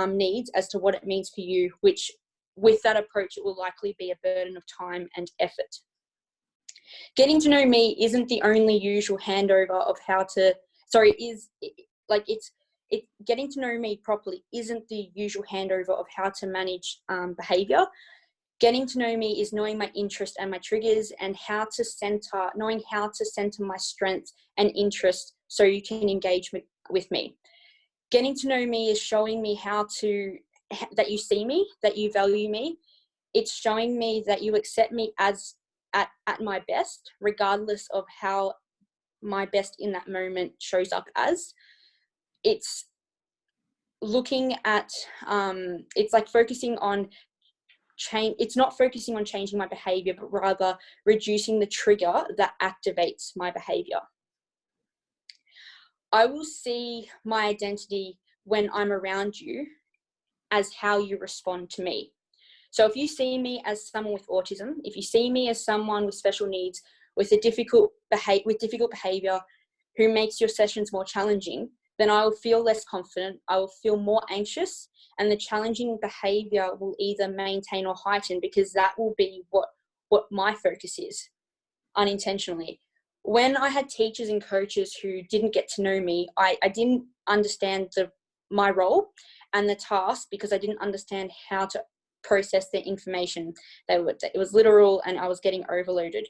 needs as to what it means for you, which with that approach, it will likely be a burden of time and effort. Getting to know me isn't the only usual handover of getting to know me properly isn't the usual handover of how to manage behavior. Getting to know me is knowing my interest and my triggers and knowing how to center my strengths and interests so you can engage with me. Getting to know me is showing me that you see me, that you value me. It's showing me that you accept me as at my best, regardless of how my best in that moment shows up as. It's looking at, it's like focusing on change. It's not focusing on changing my behavior, but rather reducing the trigger that activates my behavior. I will see my identity when I'm around you as how you respond to me. So if you see me as someone with autism, if you see me as someone with special needs, with difficult behavior, who makes your sessions more challenging, then I will feel less confident, I will feel more anxious, and the challenging behavior will either maintain or heighten, because that will be what my focus is, unintentionally. When I had teachers and coaches who didn't get to know me, I didn't understand my role and the task, because I didn't understand how to process their information. It was literal, and I was getting overloaded.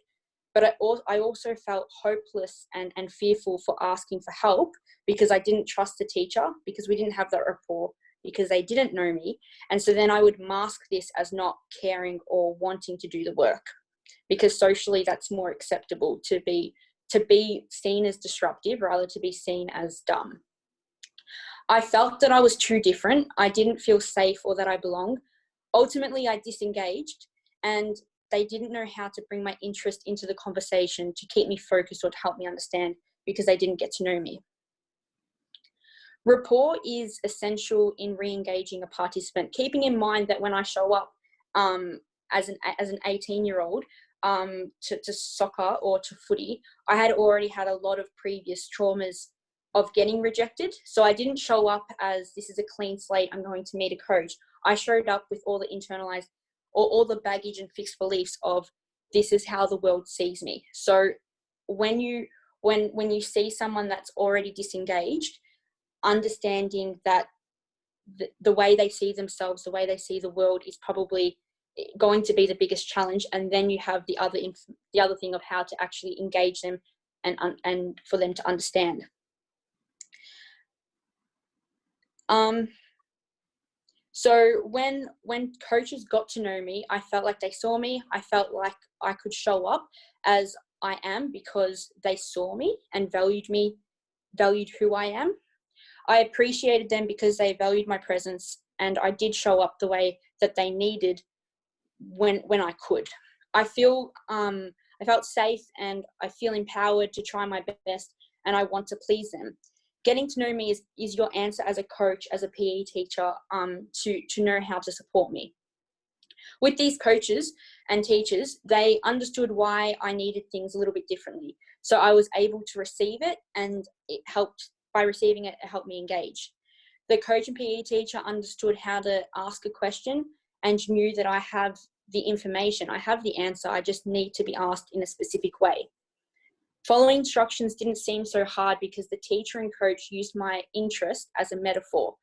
But I also felt hopeless and fearful for asking for help, because I didn't trust the teacher, because we didn't have that rapport, because they didn't know me. And so then I would mask this as not caring or wanting to do the work, because socially that's more acceptable to be seen as disruptive rather to be seen as dumb. I felt that I was too different. I didn't feel safe or that I belonged. Ultimately, I disengaged, and they didn't know how to bring my interest into the conversation to keep me focused or to help me understand, because they didn't get to know me. Rapport is essential in re-engaging a participant, keeping in mind that when I show up as an 18-year-old to soccer or to footy, I had already had a lot of previous traumas of getting rejected. So I didn't show up as, this is a clean slate, I'm going to meet a coach. I showed up with all the internalized, or all the baggage and fixed beliefs of, this is how the world sees me. So when you see someone that's already disengaged, understanding that the way they see themselves, the way they see the world is probably going to be the biggest challenge. And then you have the other thing of how to actually engage them and for them to understand. So when coaches got to know me, I felt like they saw me. I felt like I could show up as I am, because they saw me and valued who I am. I appreciated them because they valued my presence, and I did show up the way that they needed when I could. I felt safe, and I feel empowered to try my best, and I want to please them. Getting to know me is your answer as a coach, as a PE teacher, to know how to support me. With these coaches and teachers, they understood why I needed things a little bit differently. So I was able to receive it, and by receiving it, it helped me engage. The coach and PE teacher understood how to ask a question and knew that I have the information, I have the answer, I just need to be asked in a specific way. Following instructions didn't seem so hard, because the teacher and coach used my interest as a metaphor,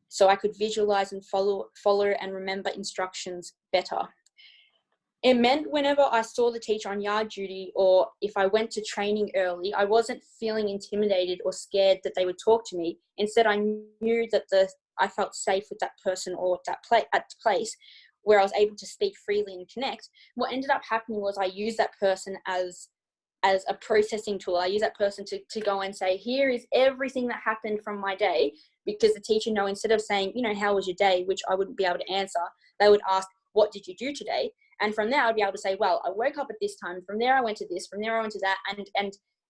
so I could visualize and follow and remember instructions better. It meant whenever I saw the teacher on yard duty, or if I went to training early, I wasn't feeling intimidated or scared that they would talk to me. Instead, I knew that I felt safe with that person or at the place where I was able to speak freely and connect. What ended up happening was I used that person as a processing tool. I use that person to go and say, here is everything that happened from my day, because the teacher instead of saying, how was your day, which I wouldn't be able to answer, they would ask, what did you do today? And from there, I'd be able to say, well, I woke up at this time. From there, I went to this. From there, I went to that.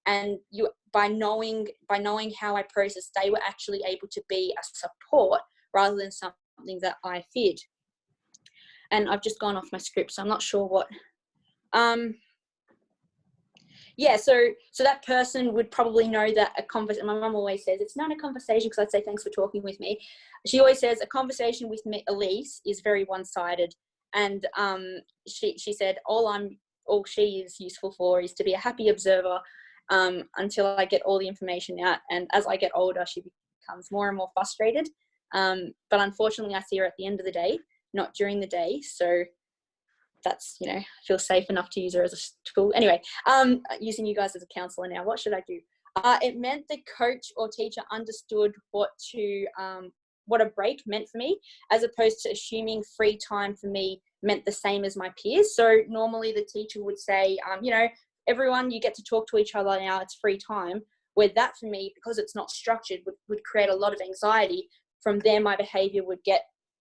And you, by knowing how I processed, they were actually able to be a support rather than something that I feared. And I've just gone off my script, so I'm not sure what. Yeah, so that person would probably know that a conversation, my mum always says, it's not a conversation, because I'd say, thanks for talking with me. She always says, a conversation with Elise is very one-sided. And she said, all she is useful for is to be a happy observer until I get all the information out. And as I get older, she becomes more and more frustrated. But unfortunately, I see her at the end of the day, not during the day. So that's, I feel safe enough to use her as a tool. Anyway, using you guys as a counsellor now, what should I do? It meant the coach or teacher understood what a break meant for me, as opposed to assuming free time for me meant the same as my peers. So normally the teacher would say, everyone, you get to talk to each other now, it's free time. Where that for me, because it's not structured, would create a lot of anxiety. From there, my behaviour would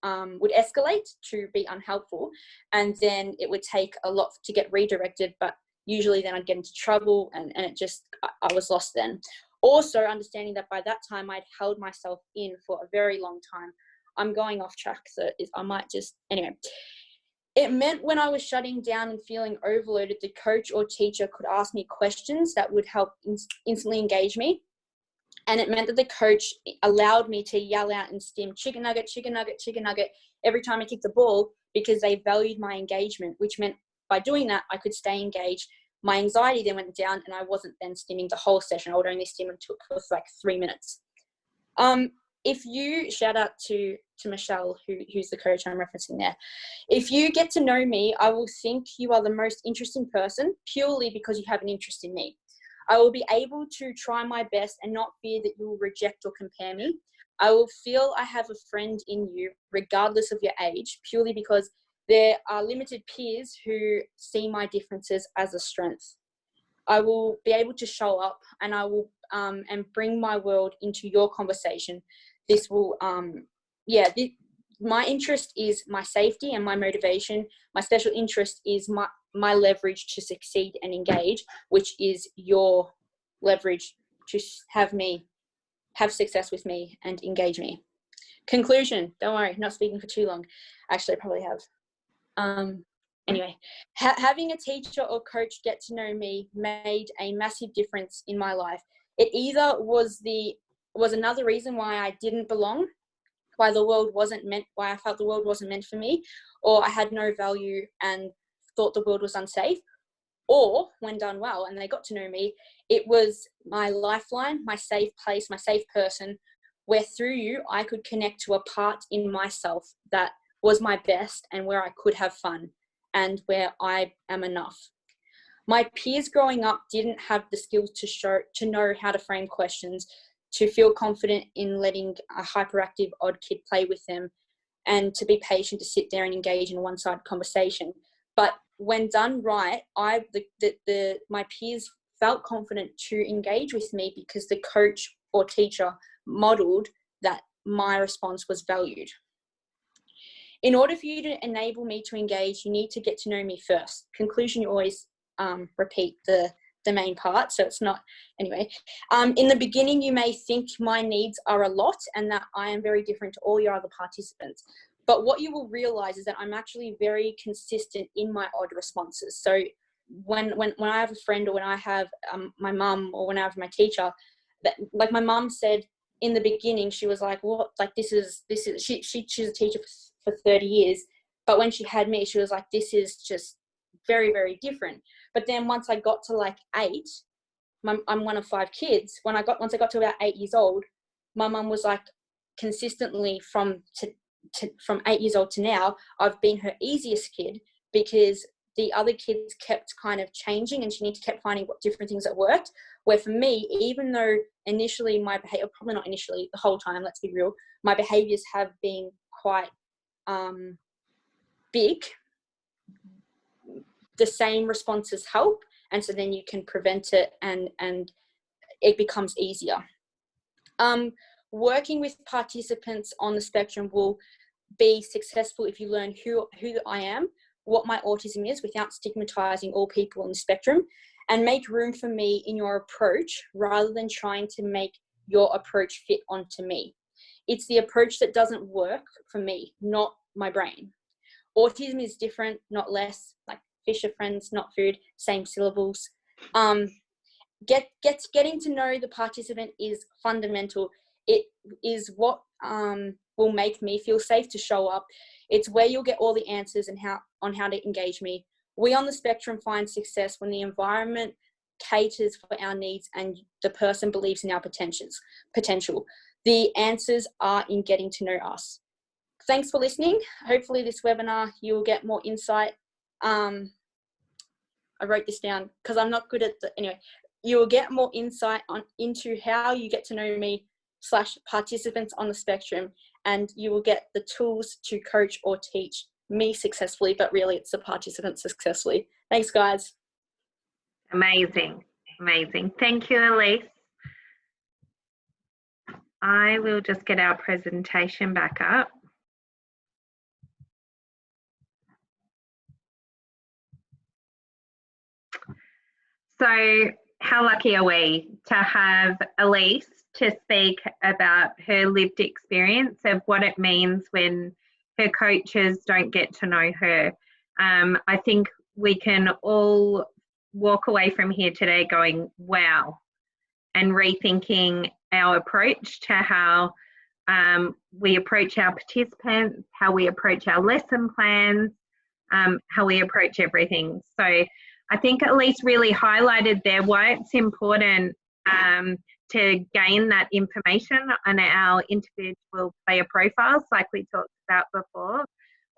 escalate to be unhelpful, and then it would take a lot to get redirected, but usually then I'd get into trouble, and it just, I was lost then. Also understanding that by that time I'd held myself in for a very long time. I'm going off track, so I might just, anyway. It meant when I was shutting down and feeling overloaded, the coach or teacher could ask me questions that would help instantly engage me. And it meant that the coach allowed me to yell out and stim chicken nugget, chicken nugget, chicken nugget every time I kicked the ball, because they valued my engagement, which meant by doing that, I could stay engaged. My anxiety then went down and I wasn't then stimming the whole session. I would only stim until it was like 3 minutes. If you, shout out to Michelle, who's the coach I'm referencing there. If you get to know me, I will think you are the most interesting person purely because you have an interest in me. I will be able to try my best and not fear that you will reject or compare me. I will feel I have a friend in you, regardless of your age, purely because there are limited peers who see my differences as a strength. I will be able to show up and I will and bring my world into your conversation. This will, my interest is my safety and my motivation. My special interest is my leverage to succeed and engage, which is your leverage to have success with me and engage me. Conclusion, don't worry, not speaking for too long. Actually, I probably have. Anyway, having a teacher or coach get to know me made a massive difference in my life. It either was another reason why I didn't belong, why I felt the world wasn't meant for me, or I had no value and thought the world was unsafe. Or when done well and they got to know me, it was my lifeline, my safe place, my safe person, where through you I could connect to a part in myself that was my best and where I could have fun and where I am enough. My peers growing up didn't have the skills to know how to frame questions, to feel confident in letting a hyperactive odd kid play with them, and to be patient to sit there and engage in a one-sided conversation. But when done right, my peers felt confident to engage with me because the coach or teacher modeled that my response was valued. In order for you to enable me to engage, you need to get to know me first. Conclusion, you always repeat the main part, so it's not, anyway. In the beginning, you may think my needs are a lot and that I am very different to all your other participants. But what you will realize is that I'm actually very consistent in my odd responses. So when I have a friend, or when I have my mum, or when I have my teacher, that, like my mum said in the beginning, she was like, what, like this is she's a teacher for 30 years. But when she had me, she was like, this is just very, very different. But then once I got to like 8, I'm one of 5 kids. Once I got to about 8 years old, my mum was like, consistently from 8 years old to now, I've been her easiest kid, because the other kids kept kind of changing and she kept finding what different things that worked. Where for me, even though initially my behavior, probably not initially, the whole time, let's be real, my behaviors have been quite big, the same responses help, and so then you can prevent it and it becomes easier. Working with participants on the spectrum will be successful if you learn who I am, what my autism is, without stigmatizing all people on the spectrum, and make room for me in your approach rather than trying to make your approach fit onto me. It's the approach that doesn't work for me, not my brain. Autism is different, not less, like fish are friends, not food, same syllables. Getting to know the participant is fundamental. It is what will make me feel safe to show up. It's where you'll get all the answers and on how to engage me. We on the spectrum find success when the environment caters for our needs and the person believes in our potential. The answers are in getting to know us. Thanks for listening. Hopefully this webinar, you will get more insight. I wrote this down because I'm not good at anyway. You will get more insight into how you get to know me / participants on the spectrum, and you will get the tools to coach or teach me successfully, but really it's the participants successfully. Thanks, guys. Amazing. Thank you, Elise. I will just get our presentation back up. So how lucky are we to have Elise to speak about her lived experience of what it means when her coaches don't get to know her. I think we can all walk away from here today going, wow, and rethinking our approach to how we approach our participants, how we approach our lesson plans, how we approach everything. So I think Elise really highlighted there why it's important to gain that information on our individual player profiles, like we talked about before.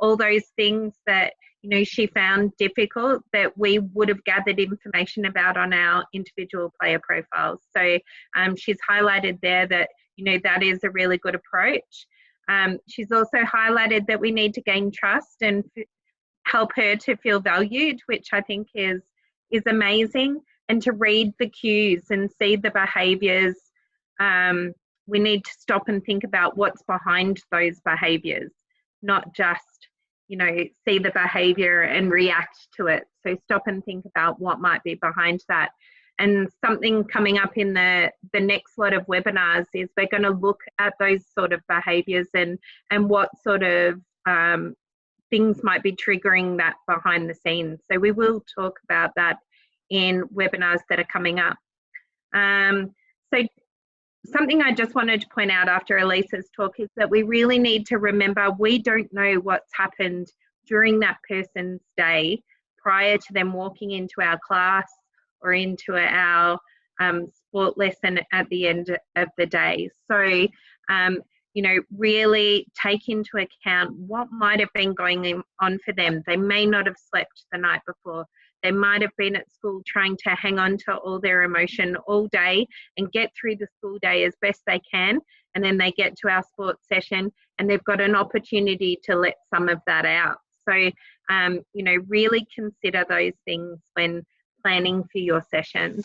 All those things that, you know, she found difficult that we would have gathered information about on our individual player profiles. So she's highlighted there that, you know, that is a really good approach. She's also highlighted that we need to gain trust and help her to feel valued, which I think is amazing, and to read the cues and see the behaviours. We need to stop and think about what's behind those behaviours, not just, you know, see the behaviour and react to it. So stop and think about what might be behind that. And something coming up in the next lot of webinars is we're going to look at those sort of behaviours and what sort of things might be triggering that behind the scenes. So we will talk about that in webinars that are coming up. So something I just wanted to point out after Elise's talk is that we really need to remember we don't know what's happened during that person's day prior to them walking into our class or into our sport lesson at the end of the day. So, you know, really take into account what might have been going on for them. They may not have slept the night before. They might have been at school trying to hang on to all their emotion all day and get through the school day as best they can. And then they get to our sports session and they've got an opportunity to let some of that out. So, you know, really consider those things when planning for your sessions.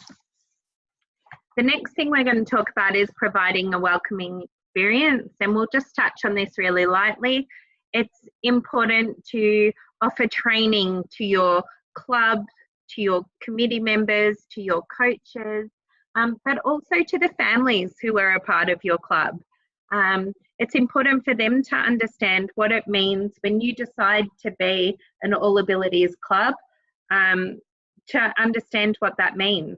The next thing we're going to talk about is providing a welcoming experience, and we'll just touch on this really lightly. It's important to offer training to your club, to your committee members, to your coaches, but also to the families who are a part of your club. It's important for them to understand what it means when you decide to be an All Abilities club, to understand what that means.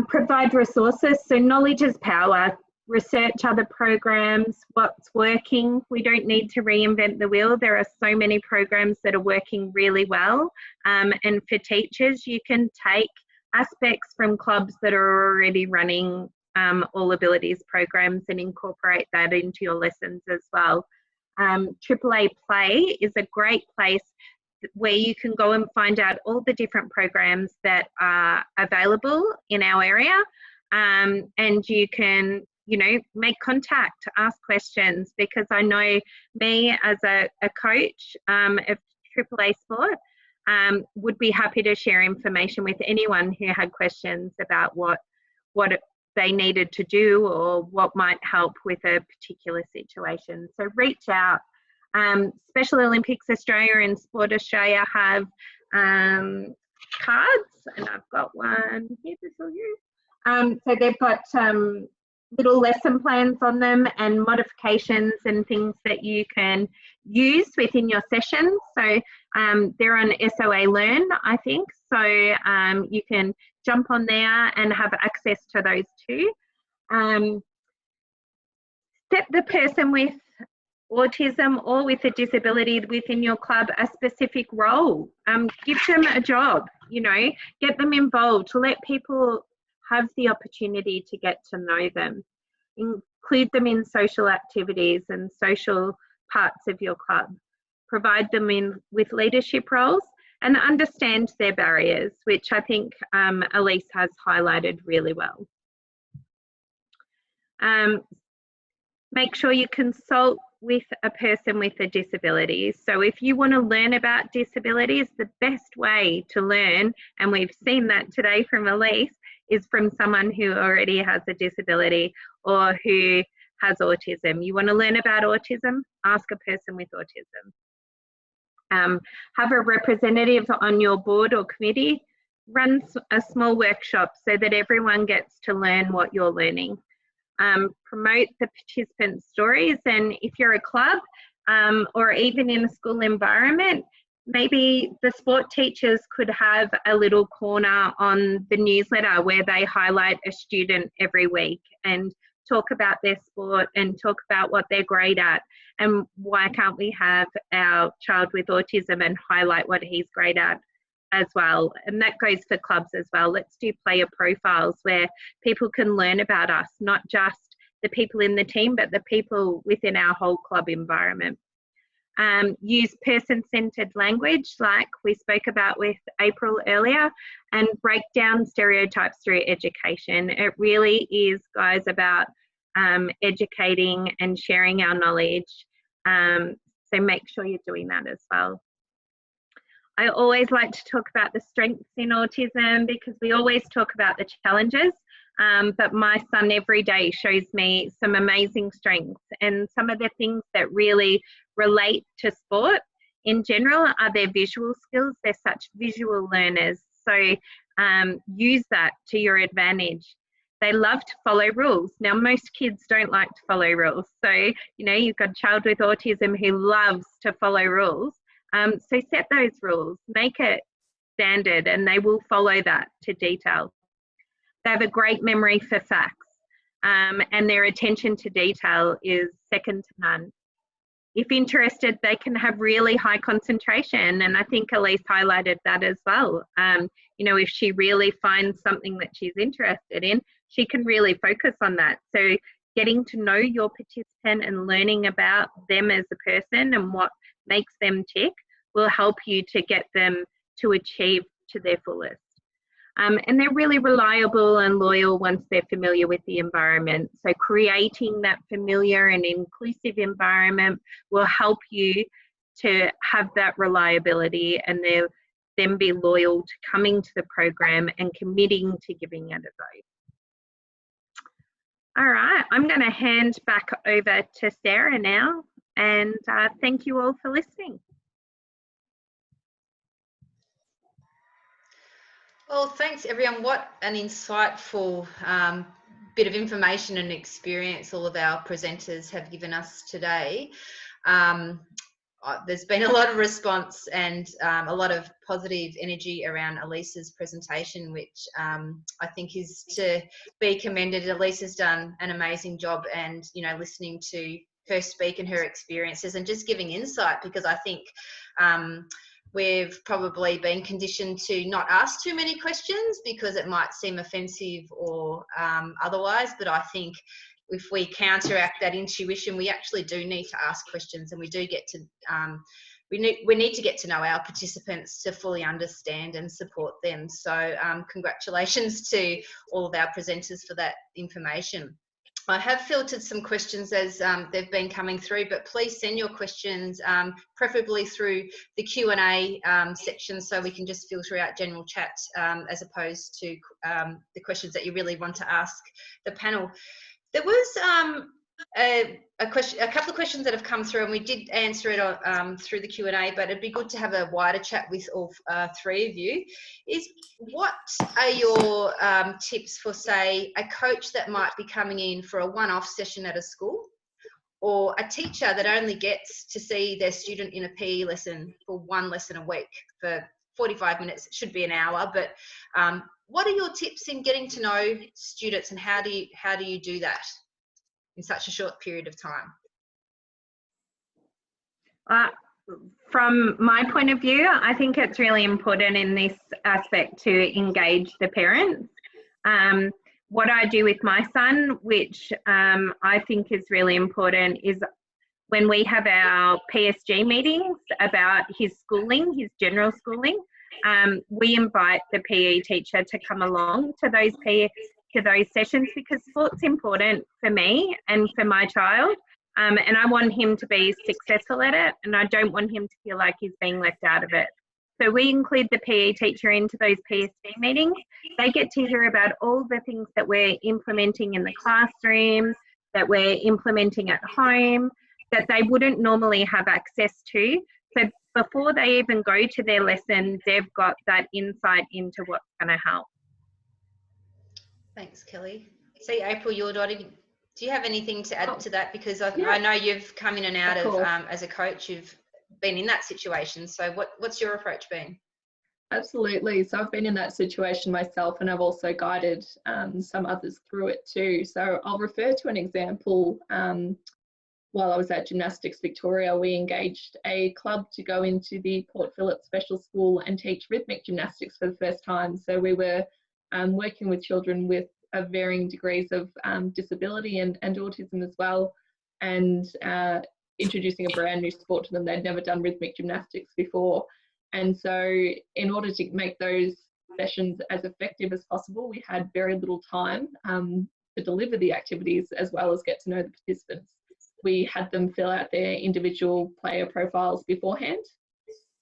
Provide resources, so knowledge is power. Research other programs, what's working. We don't need to reinvent the wheel. There are so many programs that are working really well. And for teachers, you can take aspects from clubs that are already running All Abilities programs and incorporate that into your lessons as well. AAA Play is a great place where you can go and find out all the different programs that are available in our area, and you can, you know, make contact, ask questions, because I know me as a coach of AAA Sport would be happy to share information with anyone who had questions about what they needed to do or what might help with a particular situation. So reach out. Special Olympics Australia and Sport Australia have cards, and I've got one here to show you. So they've got little lesson plans on them and modifications and things that you can use within your sessions. So they're on SOA Learn, I think. So you can jump on there and have access to those too. Set the person with autism or with a disability within your club a specific role. Give them a job, you know, get them involved, let people have the opportunity to get to know them. Include them in social activities and social parts of your club. Provide them with leadership roles and understand their barriers, which I think Elise has highlighted really well. Make sure you consult with a person with a disability. So if you want to learn about disabilities, the best way to learn, and we've seen that today from Elise, is from someone who already has a disability or who has autism. You want to learn about autism? Ask a person with autism. Have a representative on your board or committee run a small workshop so that everyone gets to learn what you're learning. Promote the participant stories, and if you're a club or even in a school environment, maybe the sport teachers could have a little corner on the newsletter where they highlight a student every week and talk about their sport and talk about what they're great at, and why can't we have our child with autism and highlight what he's great at as well. And that goes for clubs as well. Let's do player profiles where people can learn about us, not just the people in the team, but the people within our whole club environment. Use person-centered language like we spoke about with April earlier, and break down stereotypes through education. It really is, guys, about educating and sharing our knowledge. So make sure you're doing that as well. I always like to talk about the strengths in autism because we always talk about the challenges, but my son every day shows me some amazing strengths, and some of the things that really relate to sport in general are their visual skills. They're such visual learners, so use that to your advantage. They love to follow rules. Now, most kids don't like to follow rules, so you know, you've got a child with autism who loves to follow rules. So set those rules, make it standard, and they will follow that to detail. They have a great memory for facts, and their attention to detail is second to none. If interested, they can have really high concentration, and I think Elise highlighted that as well. You know, if she really finds something that she's interested in, she can really focus on that. So getting to know your participant and learning about them as a person and what makes them tick will help you to get them to achieve to their fullest. And they're really reliable and loyal once they're familiar with the environment. So creating that familiar and inclusive environment will help you to have that reliability, and they'll then be loyal to coming to the program and committing to giving it a go. All right, I'm going to hand back over to Sarah now, and thank you all for listening. Well, thanks everyone. What an insightful bit of information and experience all of our presenters have given us today. There's been a lot of response and a lot of positive energy around Elise's presentation, which I think is to be commended. Elise has done an amazing job, and you know, listening to her speak and her experiences and just giving insight, because I think we've probably been conditioned to not ask too many questions because it might seem offensive or otherwise, but I think if we counteract that intuition, we actually do need to ask questions, and we do get to we need to get to know our participants to fully understand and support them. So congratulations to all of our presenters for that information. I have filtered some questions as they've been coming through, but please send your questions preferably through the Q&A section, so we can just filter out general chat as opposed to the questions that you really want to ask the panel. There was a couple of questions that have come through, and we did answer it through the Q&A, but it'd be good to have a wider chat with all three of you. What are your tips for, say, a coach that might be coming in for a one-off session at a school, or a teacher that only gets to see their student in a PE lesson for one lesson a week for 45 minutes? It should be an hour, but what are your tips in getting to know students, and how do you do that in such a short period of time? From my point of view, I think it's really important in this aspect to engage the parents. What I do with my son, which I think is really important, is when we have our PSG meetings about his schooling, his general schooling, we invite the PE teacher to come along to those sessions, because sport's important for me and for my child, and I want him to be successful at it, and I don't want him to feel like he's being left out of it. So we include the PE teacher into those PSG meetings. They get to hear about all the things that we're implementing in the classroom, that we're implementing at home, that they wouldn't normally have access to. So before they even go to their lesson, they've got that insight into what's going to help. Thanks, Kelly. See, April, you're nodding. Do you have anything to add to that? Because I Yeah. know you've come in and out of course. as a coach, you've been in that situation. So what's your approach been? Absolutely. So I've been in that situation myself, and I've also guided some others through it too. So I'll refer to an example. While I was at Gymnastics Victoria, we engaged a club to go into the Port Phillip Special School and teach rhythmic gymnastics for the first time. So we were working with children with varying degrees of disability and autism as well, and introducing a brand new sport to them. They'd never done rhythmic gymnastics before. And so in order to make those sessions as effective as possible, we had very little time to deliver the activities as well as get to know the participants. We had them fill out their individual player profiles beforehand.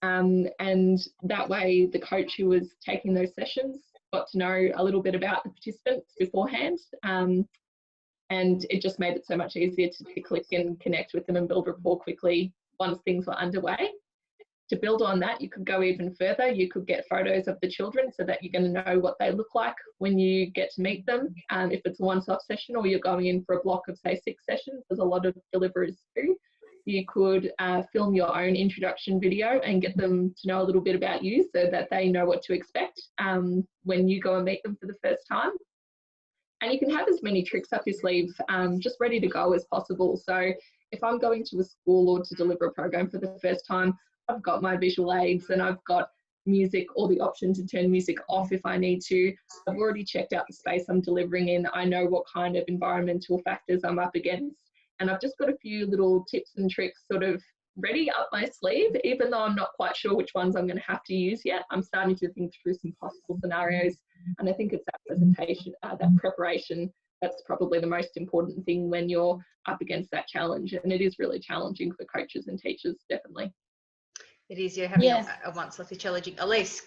And that way the coach who was taking those sessions got to know a little bit about the participants beforehand. And it just made it so much easier to click and connect with them and build rapport quickly once things were underway. To build on that, you could go even further. You could get photos of the children so that you're going to know what they look like when you get to meet them. If it's a once-off session or you're going in for a block of, say, 6 sessions, as a lot of deliverers do, you could film your own introduction video and get them to know a little bit about you so that they know what to expect when you go and meet them for the first time. And you can have as many tricks up your sleeve, just ready to go as possible. So if I'm going to a school or to deliver a program for the first time, I've got my visual aids and I've got music or the option to turn music off if I need to. I've already checked out the space I'm delivering in. I know what kind of environmental factors I'm up against. And I've just got a few little tips and tricks sort of ready up my sleeve, even though I'm not quite sure which ones I'm going to have to use yet. I'm starting to think through some possible scenarios. And I think it's that presentation, that preparation, that's probably the most important thing when you're up against that challenge. And it is really challenging for coaches and teachers, definitely. It is, you're having a once-off challenging. Elise?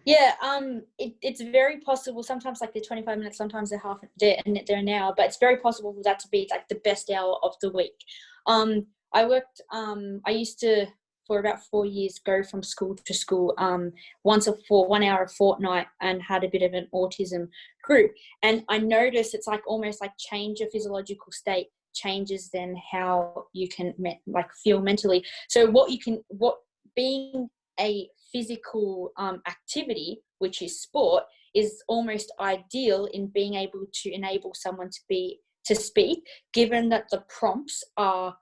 Yeah, it's very possible. Sometimes like they're 25 minutes, sometimes they're an hour, but it's very possible for that to be like the best hour of the week. I used to, for about 4 years, go from school to school 1 hour a fortnight, and had a bit of an autism group. And I noticed it's like almost like change your physiological state changes then how you can feel mentally. So being a physical activity, which is sport, is almost ideal in being able to enable someone to speak, given that the prompts are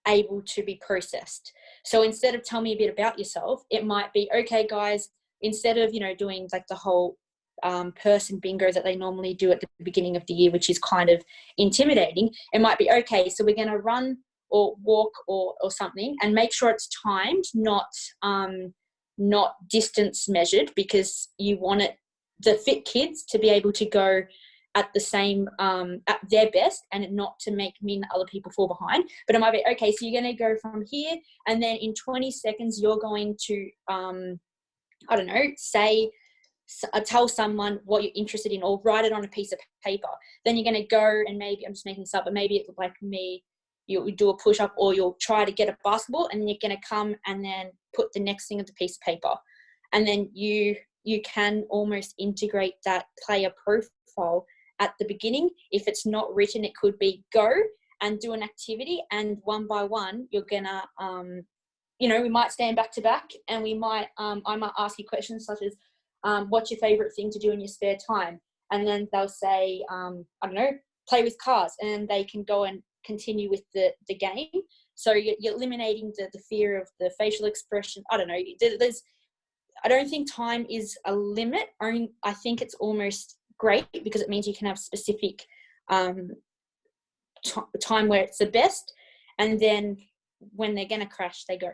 able to be processed. So instead of tell me a bit about yourself, it might be, okay guys, instead of doing like the whole person bingo that they normally do at the beginning of the year, which is kind of intimidating, it might be, okay, so we're going to run or walk or something, and make sure it's timed, not distance measured, because you want the fit kids to be able to go at the same at their best, and not to mean that other people fall behind. But it might be, okay, so you're going to go from here, and then in 20 seconds you're going to I don't know, tell someone what you're interested in, or write it on a piece of paper. Then you're going to go and maybe, I'm just making this up, but maybe it's like me, you'll do a push-up, or you'll try to get a basketball, and then you're going to come and then put the next thing of the piece of paper. And then you can almost integrate that player profile at the beginning. If it's not written, it could be go and do an activity, and one by one, you're going to, we might stand back to back, and we might, I might ask you questions such as, what's your favorite thing to do in your spare time? And then they'll say, I don't know, play with cars, and they can go and continue with the game. So you're eliminating the fear of the facial expression. I don't know. I don't think time is a limit. I think it's almost great, because it means you can have specific time where it's the best, and then when they're going to crash, they go.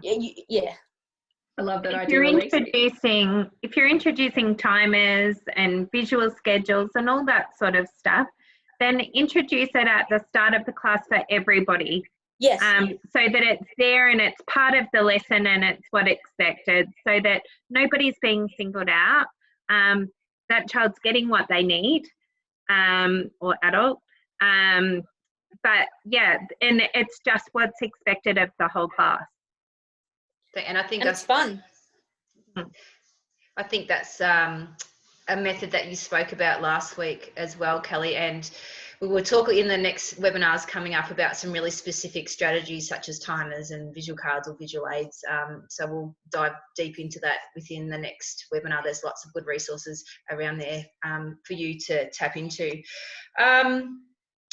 Yeah. I love that If idea. you're introducing timers and visual schedules and all that sort of stuff, then introduce it at the start of the class for everybody. Yes. So that it's there and it's part of the lesson and it's what's expected, so that nobody's being singled out. That child's getting what they need, or adult. But yeah, and it's just what's expected of the whole class. And I think it's fun. I think that's a method that you spoke about last week as well, Kelly, and we will talk in the next webinars coming up about some really specific strategies such as timers and visual cards or visual aids. So we'll dive deep into that within the next webinar. There's lots of good resources around there for you to tap into.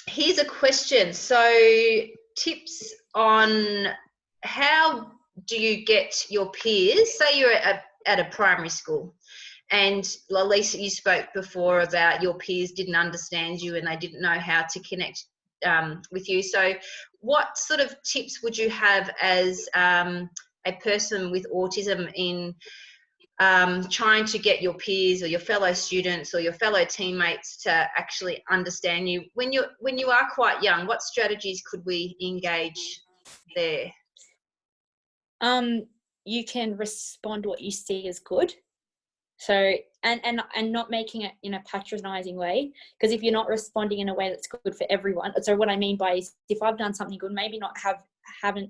Here's a question. So tips on how do you get your peers, say you're at a primary school, and Elise, you spoke before about your peers didn't understand you and they didn't know how to connect with you. So what sort of tips would you have as a person with autism in trying to get your peers or your fellow students or your fellow teammates to actually understand you when you are quite young? What strategies could we engage there? You can respond what you see as good. So, and not making it in a patronizing way, because if you're not responding in a way that's good for everyone, so what I mean by is if I've done something good, maybe not haven't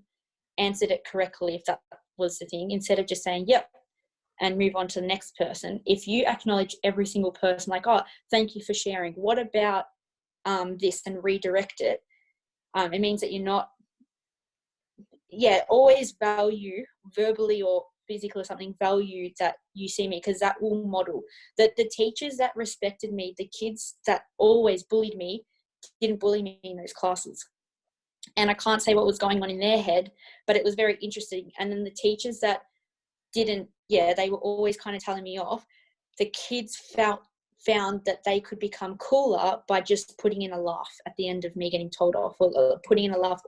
answered it correctly, if that was the thing, instead of just saying yep and move on to the next person. If you acknowledge every single person, like, oh, thank you for sharing, what about this, and redirect it, it means that you're not, always value verbally or physical or something, value that you see me, because that will model that the teachers that respected me, the kids that always bullied me, didn't bully me in those classes. And I can't say what was going on in their head, but it was very interesting. And then the teachers that didn't, they were always kind of telling me off. The kids found that they could become cooler by just putting in a laugh at the end of me getting told off, or putting in a laugh,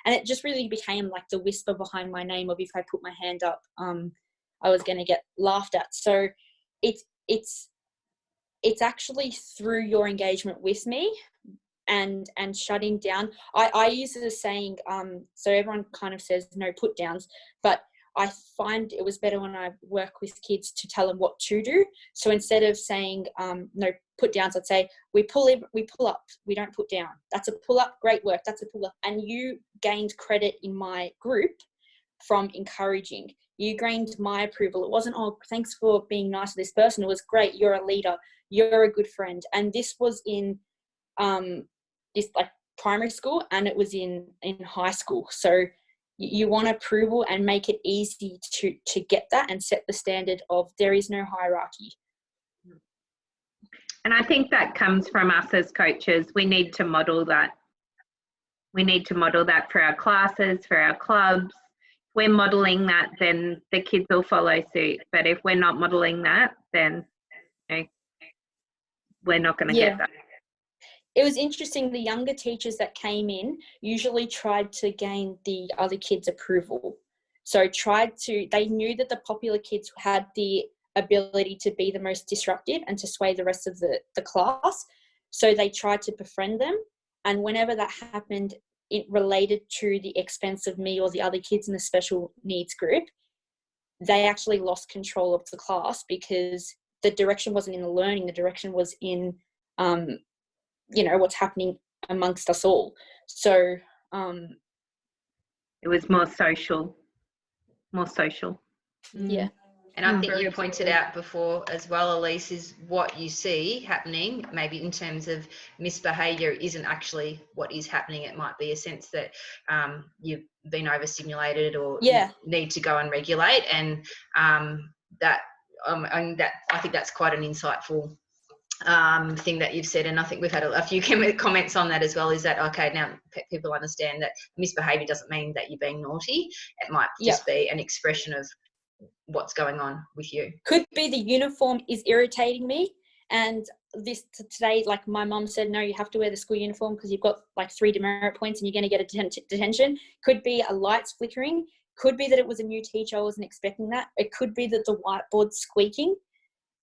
and it just really became like the whisper behind my name of, if I put my hand up, I was going to get laughed at. So it's actually through your engagement with me and shutting down. I use it as saying, so everyone kind of says no put downs, but I find it was better when I work with kids to tell them what to do. So instead of saying no put downs, I'd say we pull up, we don't put down. That's a pull up, great work, that's a pull up. And you gained credit in my group from encouraging. You gained my approval. It wasn't, oh, thanks for being nice to this person. It was great, you're a leader, you're a good friend. And this was in this like primary school, and it was in high school. So you want approval and make it easy to get that, and set the standard of there is no hierarchy. And I think that comes from us as coaches. We need to model that. We need to model that for our classes, for our clubs. If we're modeling that, then the kids will follow suit. But if we're not modeling that, then we're not going to get that. It was interesting, the younger teachers that came in usually tried to gain the other kids' approval. So they knew that the popular kids had the ability to be the most disruptive and to sway the rest of the class. So they tried to befriend them. And whenever that happened, it related to the expense of me or the other kids in the special needs group, they actually lost control of the class, because the direction wasn't in the learning, the direction was in what's happening amongst us all. So it was more social. Yeah. And I think you pointed out before as well, Elise, is what you see happening, maybe in terms of misbehaviour, isn't actually what is happening. It might be a sense that you've been overstimulated, or you need to go and regulate, and that I think that's quite an insightful thing that you've said. And I think we've had a few comments on that as well, is that, okay, now people understand that misbehaviour doesn't mean that you're being naughty. It might just be an expression of what's going on with you. Could be the uniform is irritating me, and this today, like my mum said, no, you have to wear the school uniform because you've got like 3 demerit points and you're going to get a detention. Could be a lights flickering. Could be that it was a new teacher, I wasn't expecting that. It could be that the whiteboard's squeaking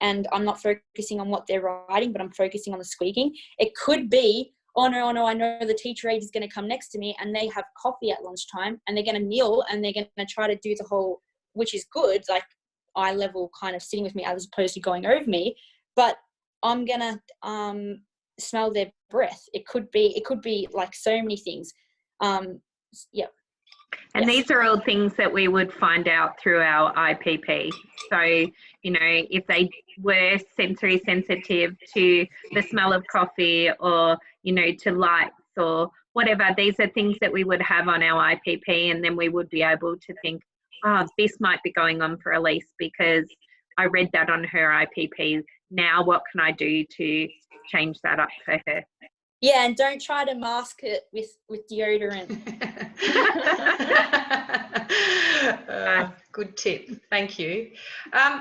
and I'm not focusing on what they're writing, but I'm focusing on the squeaking. It could be, oh no, I know the teacher aide is going to come next to me and they have coffee at lunchtime and they're going to kneel and they're going to try to do the whole, which is good, like eye level kind of sitting with me as opposed to going over me, but I'm going to smell their breath. It could be like so many things. And these are all things that we would find out through our IPP. So, you know, if they were sensory sensitive to the smell of coffee or, you know, to lights or whatever, these are things that we would have on our IPP, and then we would be able to think, oh, this might be going on for Elise because I read that on her IPP. Now what can I do to change that up for her? Yeah, and don't try to mask it with deodorant. Good tip, thank you.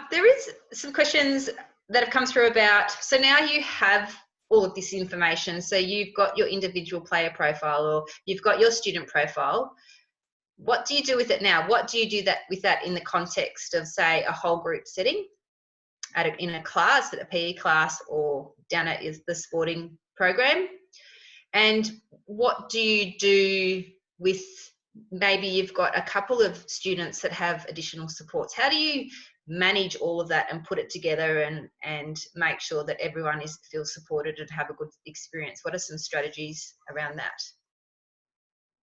There is some questions that have come through about, so now you have all of this information, so you've got your individual player profile or you've got your student profile. What do you do with it now? What do you do with that in the context of, say, a whole group setting in a class, at a PE class, or down at the sporting program? And what do you do with, maybe you've got a couple of students that have additional supports? How do you manage all of that and put it together and make sure that everyone feels supported and have a good experience? What are some strategies around that?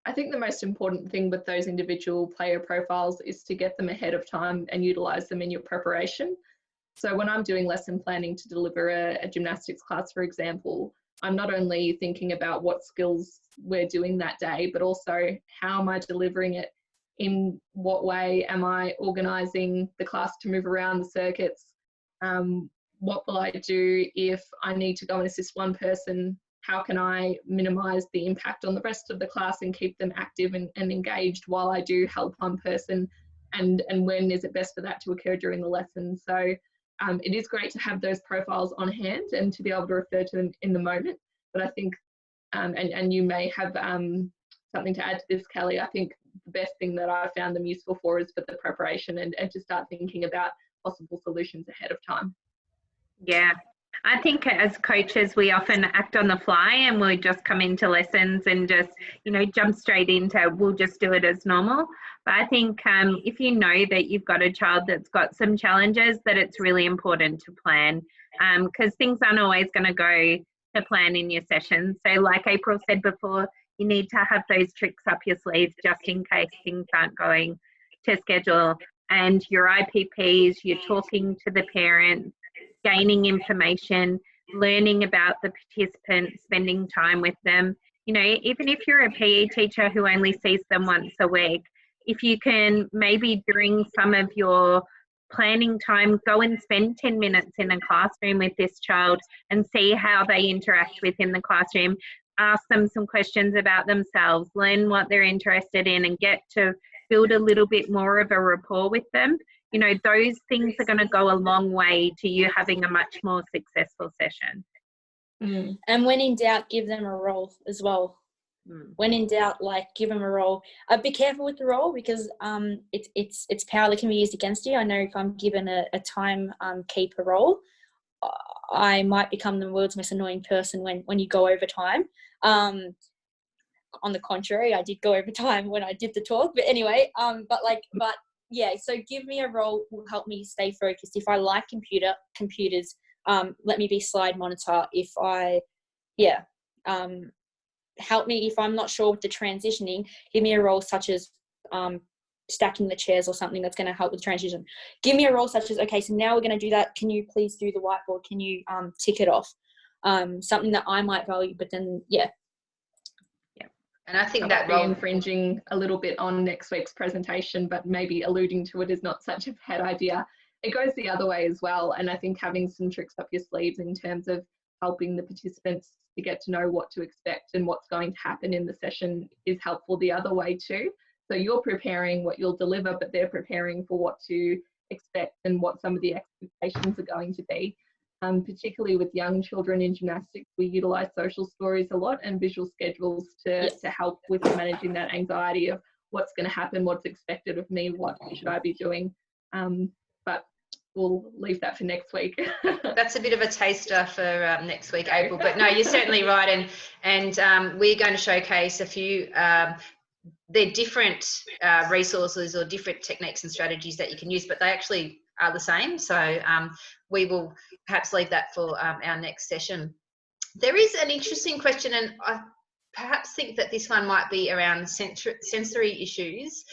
I think the most important thing with those individual player profiles is to get them ahead of time and utilise them in your preparation. So when I'm doing lesson planning to deliver a gymnastics class, for example, I'm not only thinking about what skills we're doing that day, but also how am I delivering it? In what way am I organising the class to move around the circuits? What will I do if I need to go and assist one person? How can I minimise the impact on the rest of the class and keep them active and engaged while I do help one person? And when is it best for that to occur during the lesson? So it is great to have those profiles on hand and to be able to refer to them in the moment. But I think, and you may have something to add to this, Kelly, I think the best thing that I found them useful for is for the preparation and to start thinking about possible solutions ahead of time. Yeah. I think as coaches, we often act on the fly and we just come into lessons and just, you know, jump straight into, we'll just do it as normal. But I think if you know that you've got a child that's got some challenges, that it's really important to plan, because things aren't always going to go to plan in your session. So like April said before, you need to have those tricks up your sleeves just in case things aren't going to schedule. And your IPPs, you're talking to the parents, gaining information, learning about the participants, spending time with them. You know, even if you're a PE teacher who only sees them once a week, if you can maybe during some of your planning time, go and spend 10 minutes in a classroom with this child and see how they interact within the classroom. Ask them some questions about themselves, learn what they're interested in, and get to build a little bit more of a rapport with them. You know, those things are going to go a long way to you having a much more successful session. And when in doubt, give them a role as well. When in doubt, like, give them a role. Be careful with the role because it's power that can be used against you. I know if I'm given a timekeeper role, I might become the world's most annoying person when you go over time. On the contrary, I did go over time when I did the talk. But anyway, yeah, so give me a role will help me stay focused. If I like computers, let me be slide monitor. If help me if I'm not sure with the transitioning, give me a role such as stacking the chairs or something that's going to help with the transition. Give me a role such as, okay, so now we're going to do that. Can you please do the whiteboard? Can you tick it off? Something that I might value, but then, yeah. And I think that might be infringing a little bit on next week's presentation, but maybe alluding to it is not such a bad idea. It goes the other way as well. And I think having some tricks up your sleeves in terms of helping the participants to get to know what to expect and what's going to happen in the session is helpful the other way too. So you're preparing what you'll deliver, but they're preparing for what to expect and what some of the expectations are going to be. Particularly with young children in gymnastics, we utilise social stories a lot and visual schedules to help with managing that anxiety of what's going to happen, what's expected of me, what should I be doing. But we'll leave that for next week. That's a bit of a taster for next week, April. But no, you're certainly right. And we're going to showcase a few, they're different resources or different techniques and strategies that you can use, but they actually are the same. So we will perhaps leave that for our next session. There is an interesting question, and perhaps think that this one might be around sensory issues.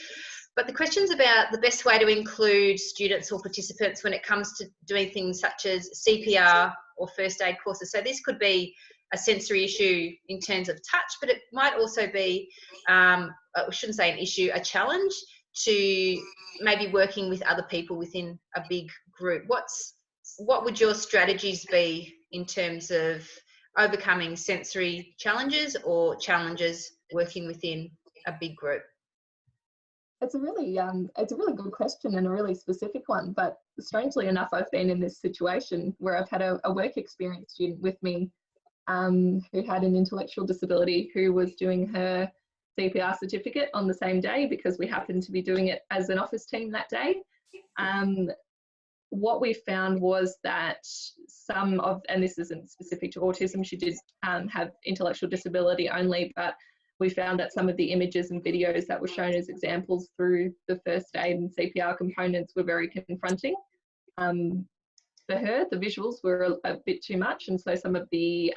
But the question's about the best way to include students or participants when it comes to doing things such as CPR or first aid courses. So this could be a sensory issue in terms of touch, but it might also be, I shouldn't say an issue, a challenge to maybe working with other people within a big group. What would your strategies be in terms of overcoming sensory challenges or challenges working within a big group? It's a really good question and a really specific one, but strangely enough, I've been in this situation where I've had a work experience student with me who had an intellectual disability, who was doing her CPR certificate on the same day because we happened to be doing it as an office team that day. What we found was that and this isn't specific to autism, she did have intellectual disability only, but we found that some of the images and videos that were shown as examples through the first aid and CPR components were very confronting. For her, the visuals were a bit too much, and so some of the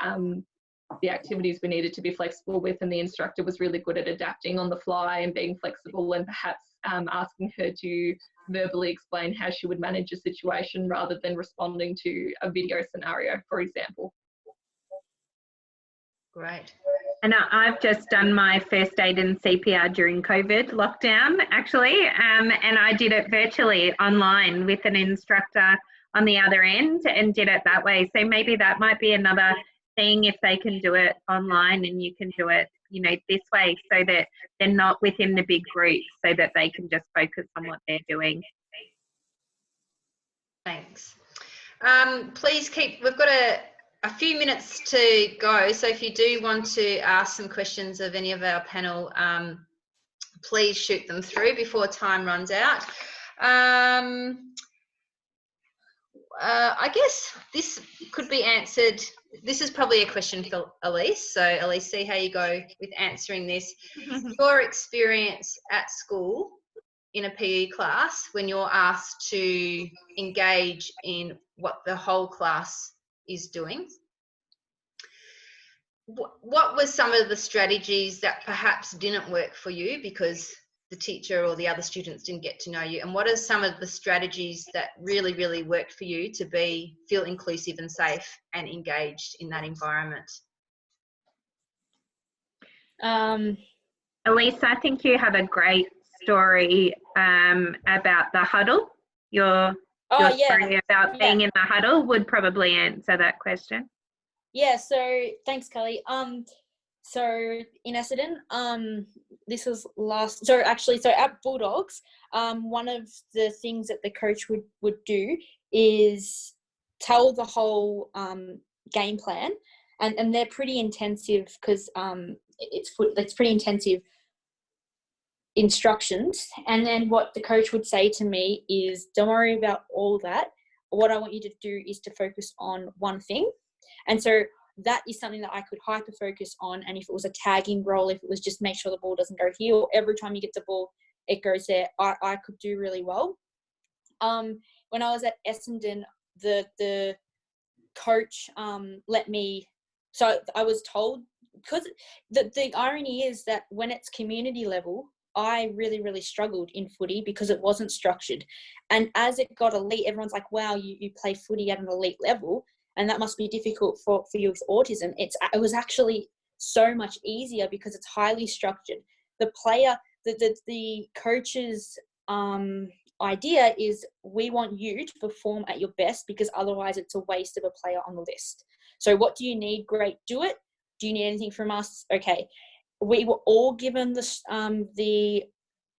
activities we needed to be flexible with, and the instructor was really good at adapting on the fly and being flexible, and perhaps asking her to verbally explain how she would manage a situation rather than responding to a video scenario, for example. Great. And I've just done my first aid and CPR during COVID lockdown, actually, and I did it virtually online with an instructor on the other end and did it that way. So maybe that might be another thing, if they can do it online and you can do it, you know, this way, so that they're not within the big group, so that they can just focus on what they're doing. Thanks. Please we've got a few minutes to go, so if you do want to ask some questions of any of our panel, please shoot them through before time runs out. I guess this could be answered. This is probably a question for Elise. So Elise, see how you go with answering this. Your experience at school in a PE class when you're asked to engage in what the whole class is doing. What were some of the strategies that perhaps didn't work for you because the teacher or the other students didn't get to know you? And what are some of the strategies that really, really worked for you to feel inclusive and safe and engaged in that environment? Elise, I think you have a great story about the huddle. Your story about being in the huddle would probably answer that question. Yeah, so thanks, Kelly. So in Essendon, this was so at Bulldogs, one of the things that the coach would do is tell the whole game plan, and they're pretty intensive because it's pretty intensive instructions. And then what the coach would say to me is, don't worry about all that. What I want you to do is to focus on one thing. And so that is something that I could hyper focus on. And if it was a tagging role, if it was just make sure the ball doesn't go here, or every time you get the ball, it goes there, I could do really well. When I was at Essendon, the coach let me, so I was told, because the irony is that when it's community level, I really, really struggled in footy because it wasn't structured. And as it got elite, everyone's like, wow, you play footy at an elite level, and that must be difficult for you with autism. It was actually so much easier because it's highly structured. The player, the coach's idea is, we want you to perform at your best, because otherwise it's a waste of a player on the list. So what do you need? Great, do it. Do you need anything from us? Okay. We were all given the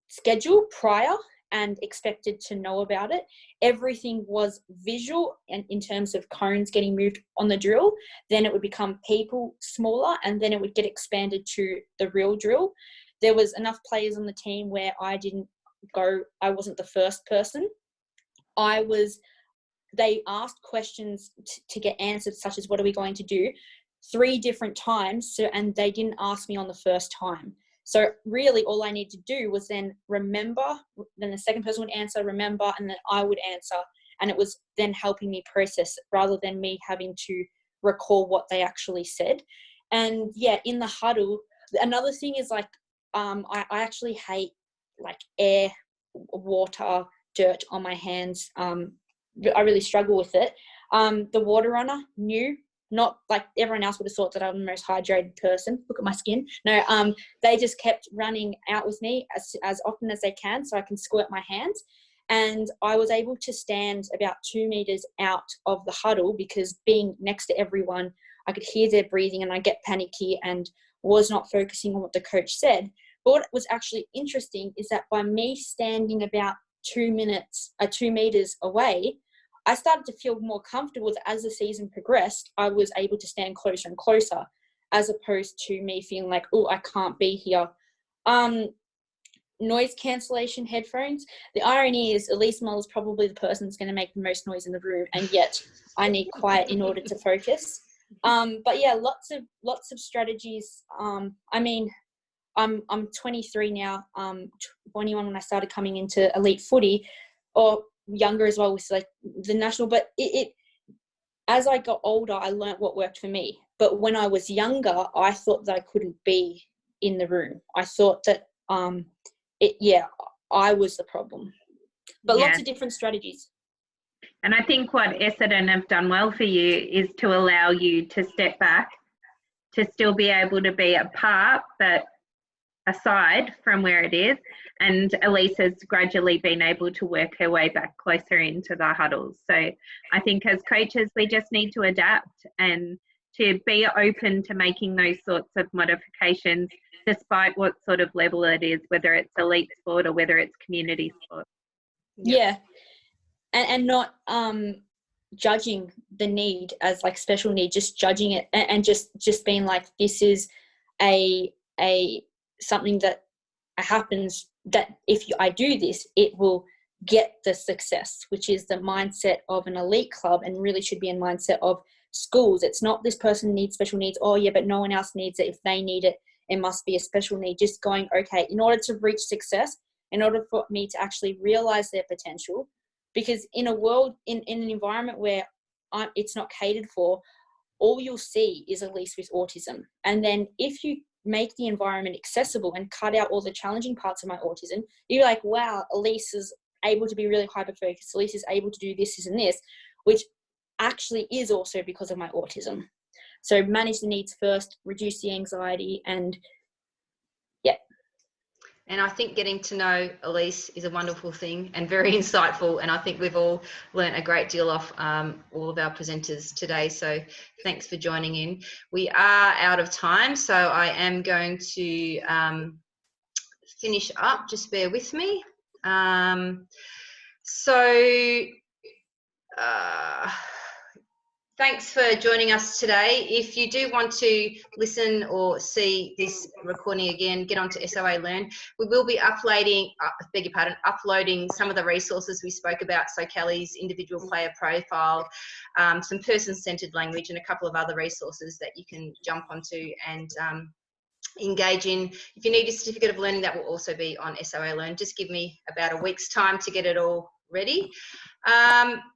schedule prior and expected to know about it. Everything was visual, and in terms of cones getting moved on the drill, then it would become people smaller, and then it would get expanded to the real drill. There was enough players on the team where I wasn't the first person. They asked questions to get answered, such as, what are we going to do? 3 different times, and they didn't ask me on the first time. So really all I need to do was then remember, then the second person would answer, remember, and then I would answer. And it was then helping me process rather than me having to recall what they actually said. And yeah, in the huddle, another thing is like, I actually hate like air, water, dirt on my hands. I really struggle with it. The water runner, new, not like everyone else would have thought that I'm the most hydrated person. Look at my skin. No, they just kept running out with me as often as they can so I can squirt my hands. And I was able to stand about 2 meters out of the huddle because being next to everyone, I could hear their breathing and I get panicky and was not focusing on what the coach said. But what was actually interesting is that by me standing about 2 meters away, I started to feel more comfortable that as the season progressed, I was able to stand closer and closer, as opposed to me feeling like, oh, I can't be here. Noise cancellation headphones. The irony is Elise Muller is probably the person that's going to make the most noise in the room, and yet I need quiet in order to focus. But yeah, lots of strategies. I mean, I'm 23 now. 21 when I started coming into elite footy, or younger as well with like the national. But as I got older, I learnt what worked for me. But when I was younger, I thought that I couldn't be in the room. I thought that I was the problem. But lots of different strategies. And I think what Essendon have done well for you is to allow you to step back, to still be able to be a part, but aside from where it is. And Elise has gradually been able to work her way back closer into the huddles. So I think as coaches, we just need to adapt and to be open to making those sorts of modifications, despite what sort of level it is, whether it's elite sport or whether it's community sport. Yeah. And not judging the need as like special need, just judging it and just being like, this is a something that happens, that if I do this, it will get the success, which is the mindset of an elite club and really should be a mindset of schools. It's not this person needs special needs. Oh yeah, but no one else needs it. If they need it, it must be a special need. Just going, okay, in order to reach success, in order for me to actually realize their potential, because in a world, in an environment where it's not catered for, all you'll see is Elise with autism. And then if you make the environment accessible and cut out all the challenging parts of my autism, you're like, wow, Elise is able to be really hyper-focused. Elise is able to do this and this, which actually is also because of my autism. So manage the needs first, reduce the anxiety, and yeah. And I think getting to know Elise is a wonderful thing and very insightful. And I think we've all learnt a great deal off all of our presenters today. So thanks for joining in. We are out of time, so I am going to finish up. Just bear with me. Thanks for joining us today. If you do want to listen or see this recording again, get onto SOA Learn. We will be uploading some of the resources we spoke about. So Kellie's individual player profile, some person-centered language, and a couple of other resources that you can jump onto and engage in. If you need a certificate of learning, that will also be on SOA Learn. Just give me about a week's time to get it all ready.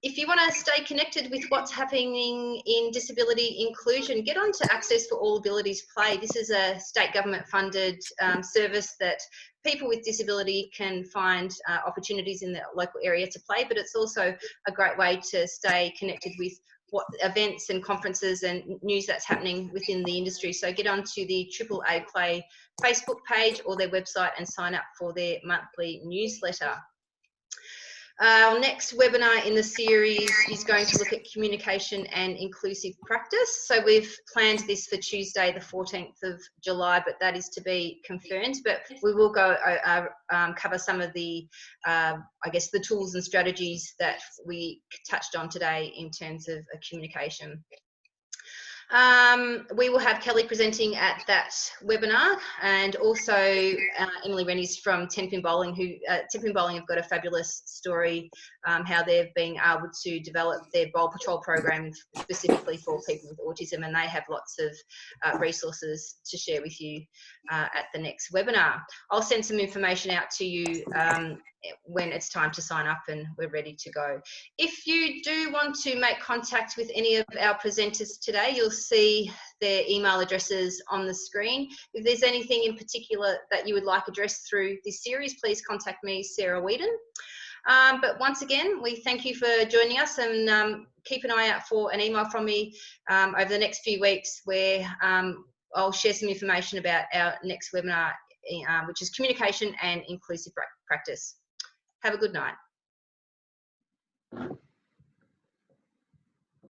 If you want to stay connected with what's happening in disability inclusion, get on to Access for All Abilities Play. This is a state government funded service that people with disability can find opportunities in the local area to play, but it's also a great way to stay connected with what events and conferences and news that's happening within the industry. So get onto the AAA Play Facebook page or their website and sign up for their monthly newsletter. Our next webinar in the series is going to look at communication and inclusive practice. So we've planned this for Tuesday, the 14th of July, but that is to be confirmed. But we will go cover some of the, I guess, the tools and strategies that we touched on today in terms of communication. We will have Kellie presenting at that webinar, and also Emily Rennie's from 10 Pin Bowling, who 10 Pin Bowling have got a fabulous story how they've been able to develop their bowl patrol program specifically for people with autism, and they have lots of resources to share with you at the next webinar. I'll send some information out to you when it's time to sign up and we're ready to go. If you do want to make contact with any of our presenters today, you'll see their email addresses on the screen. If there's anything in particular that you would like addressed through this series, please contact me, Sarah Whedon. But once again, we thank you for joining us, and keep an eye out for an email from me over the next few weeks where I'll share some information about our next webinar, which is communication and inclusive practice. Have a good night.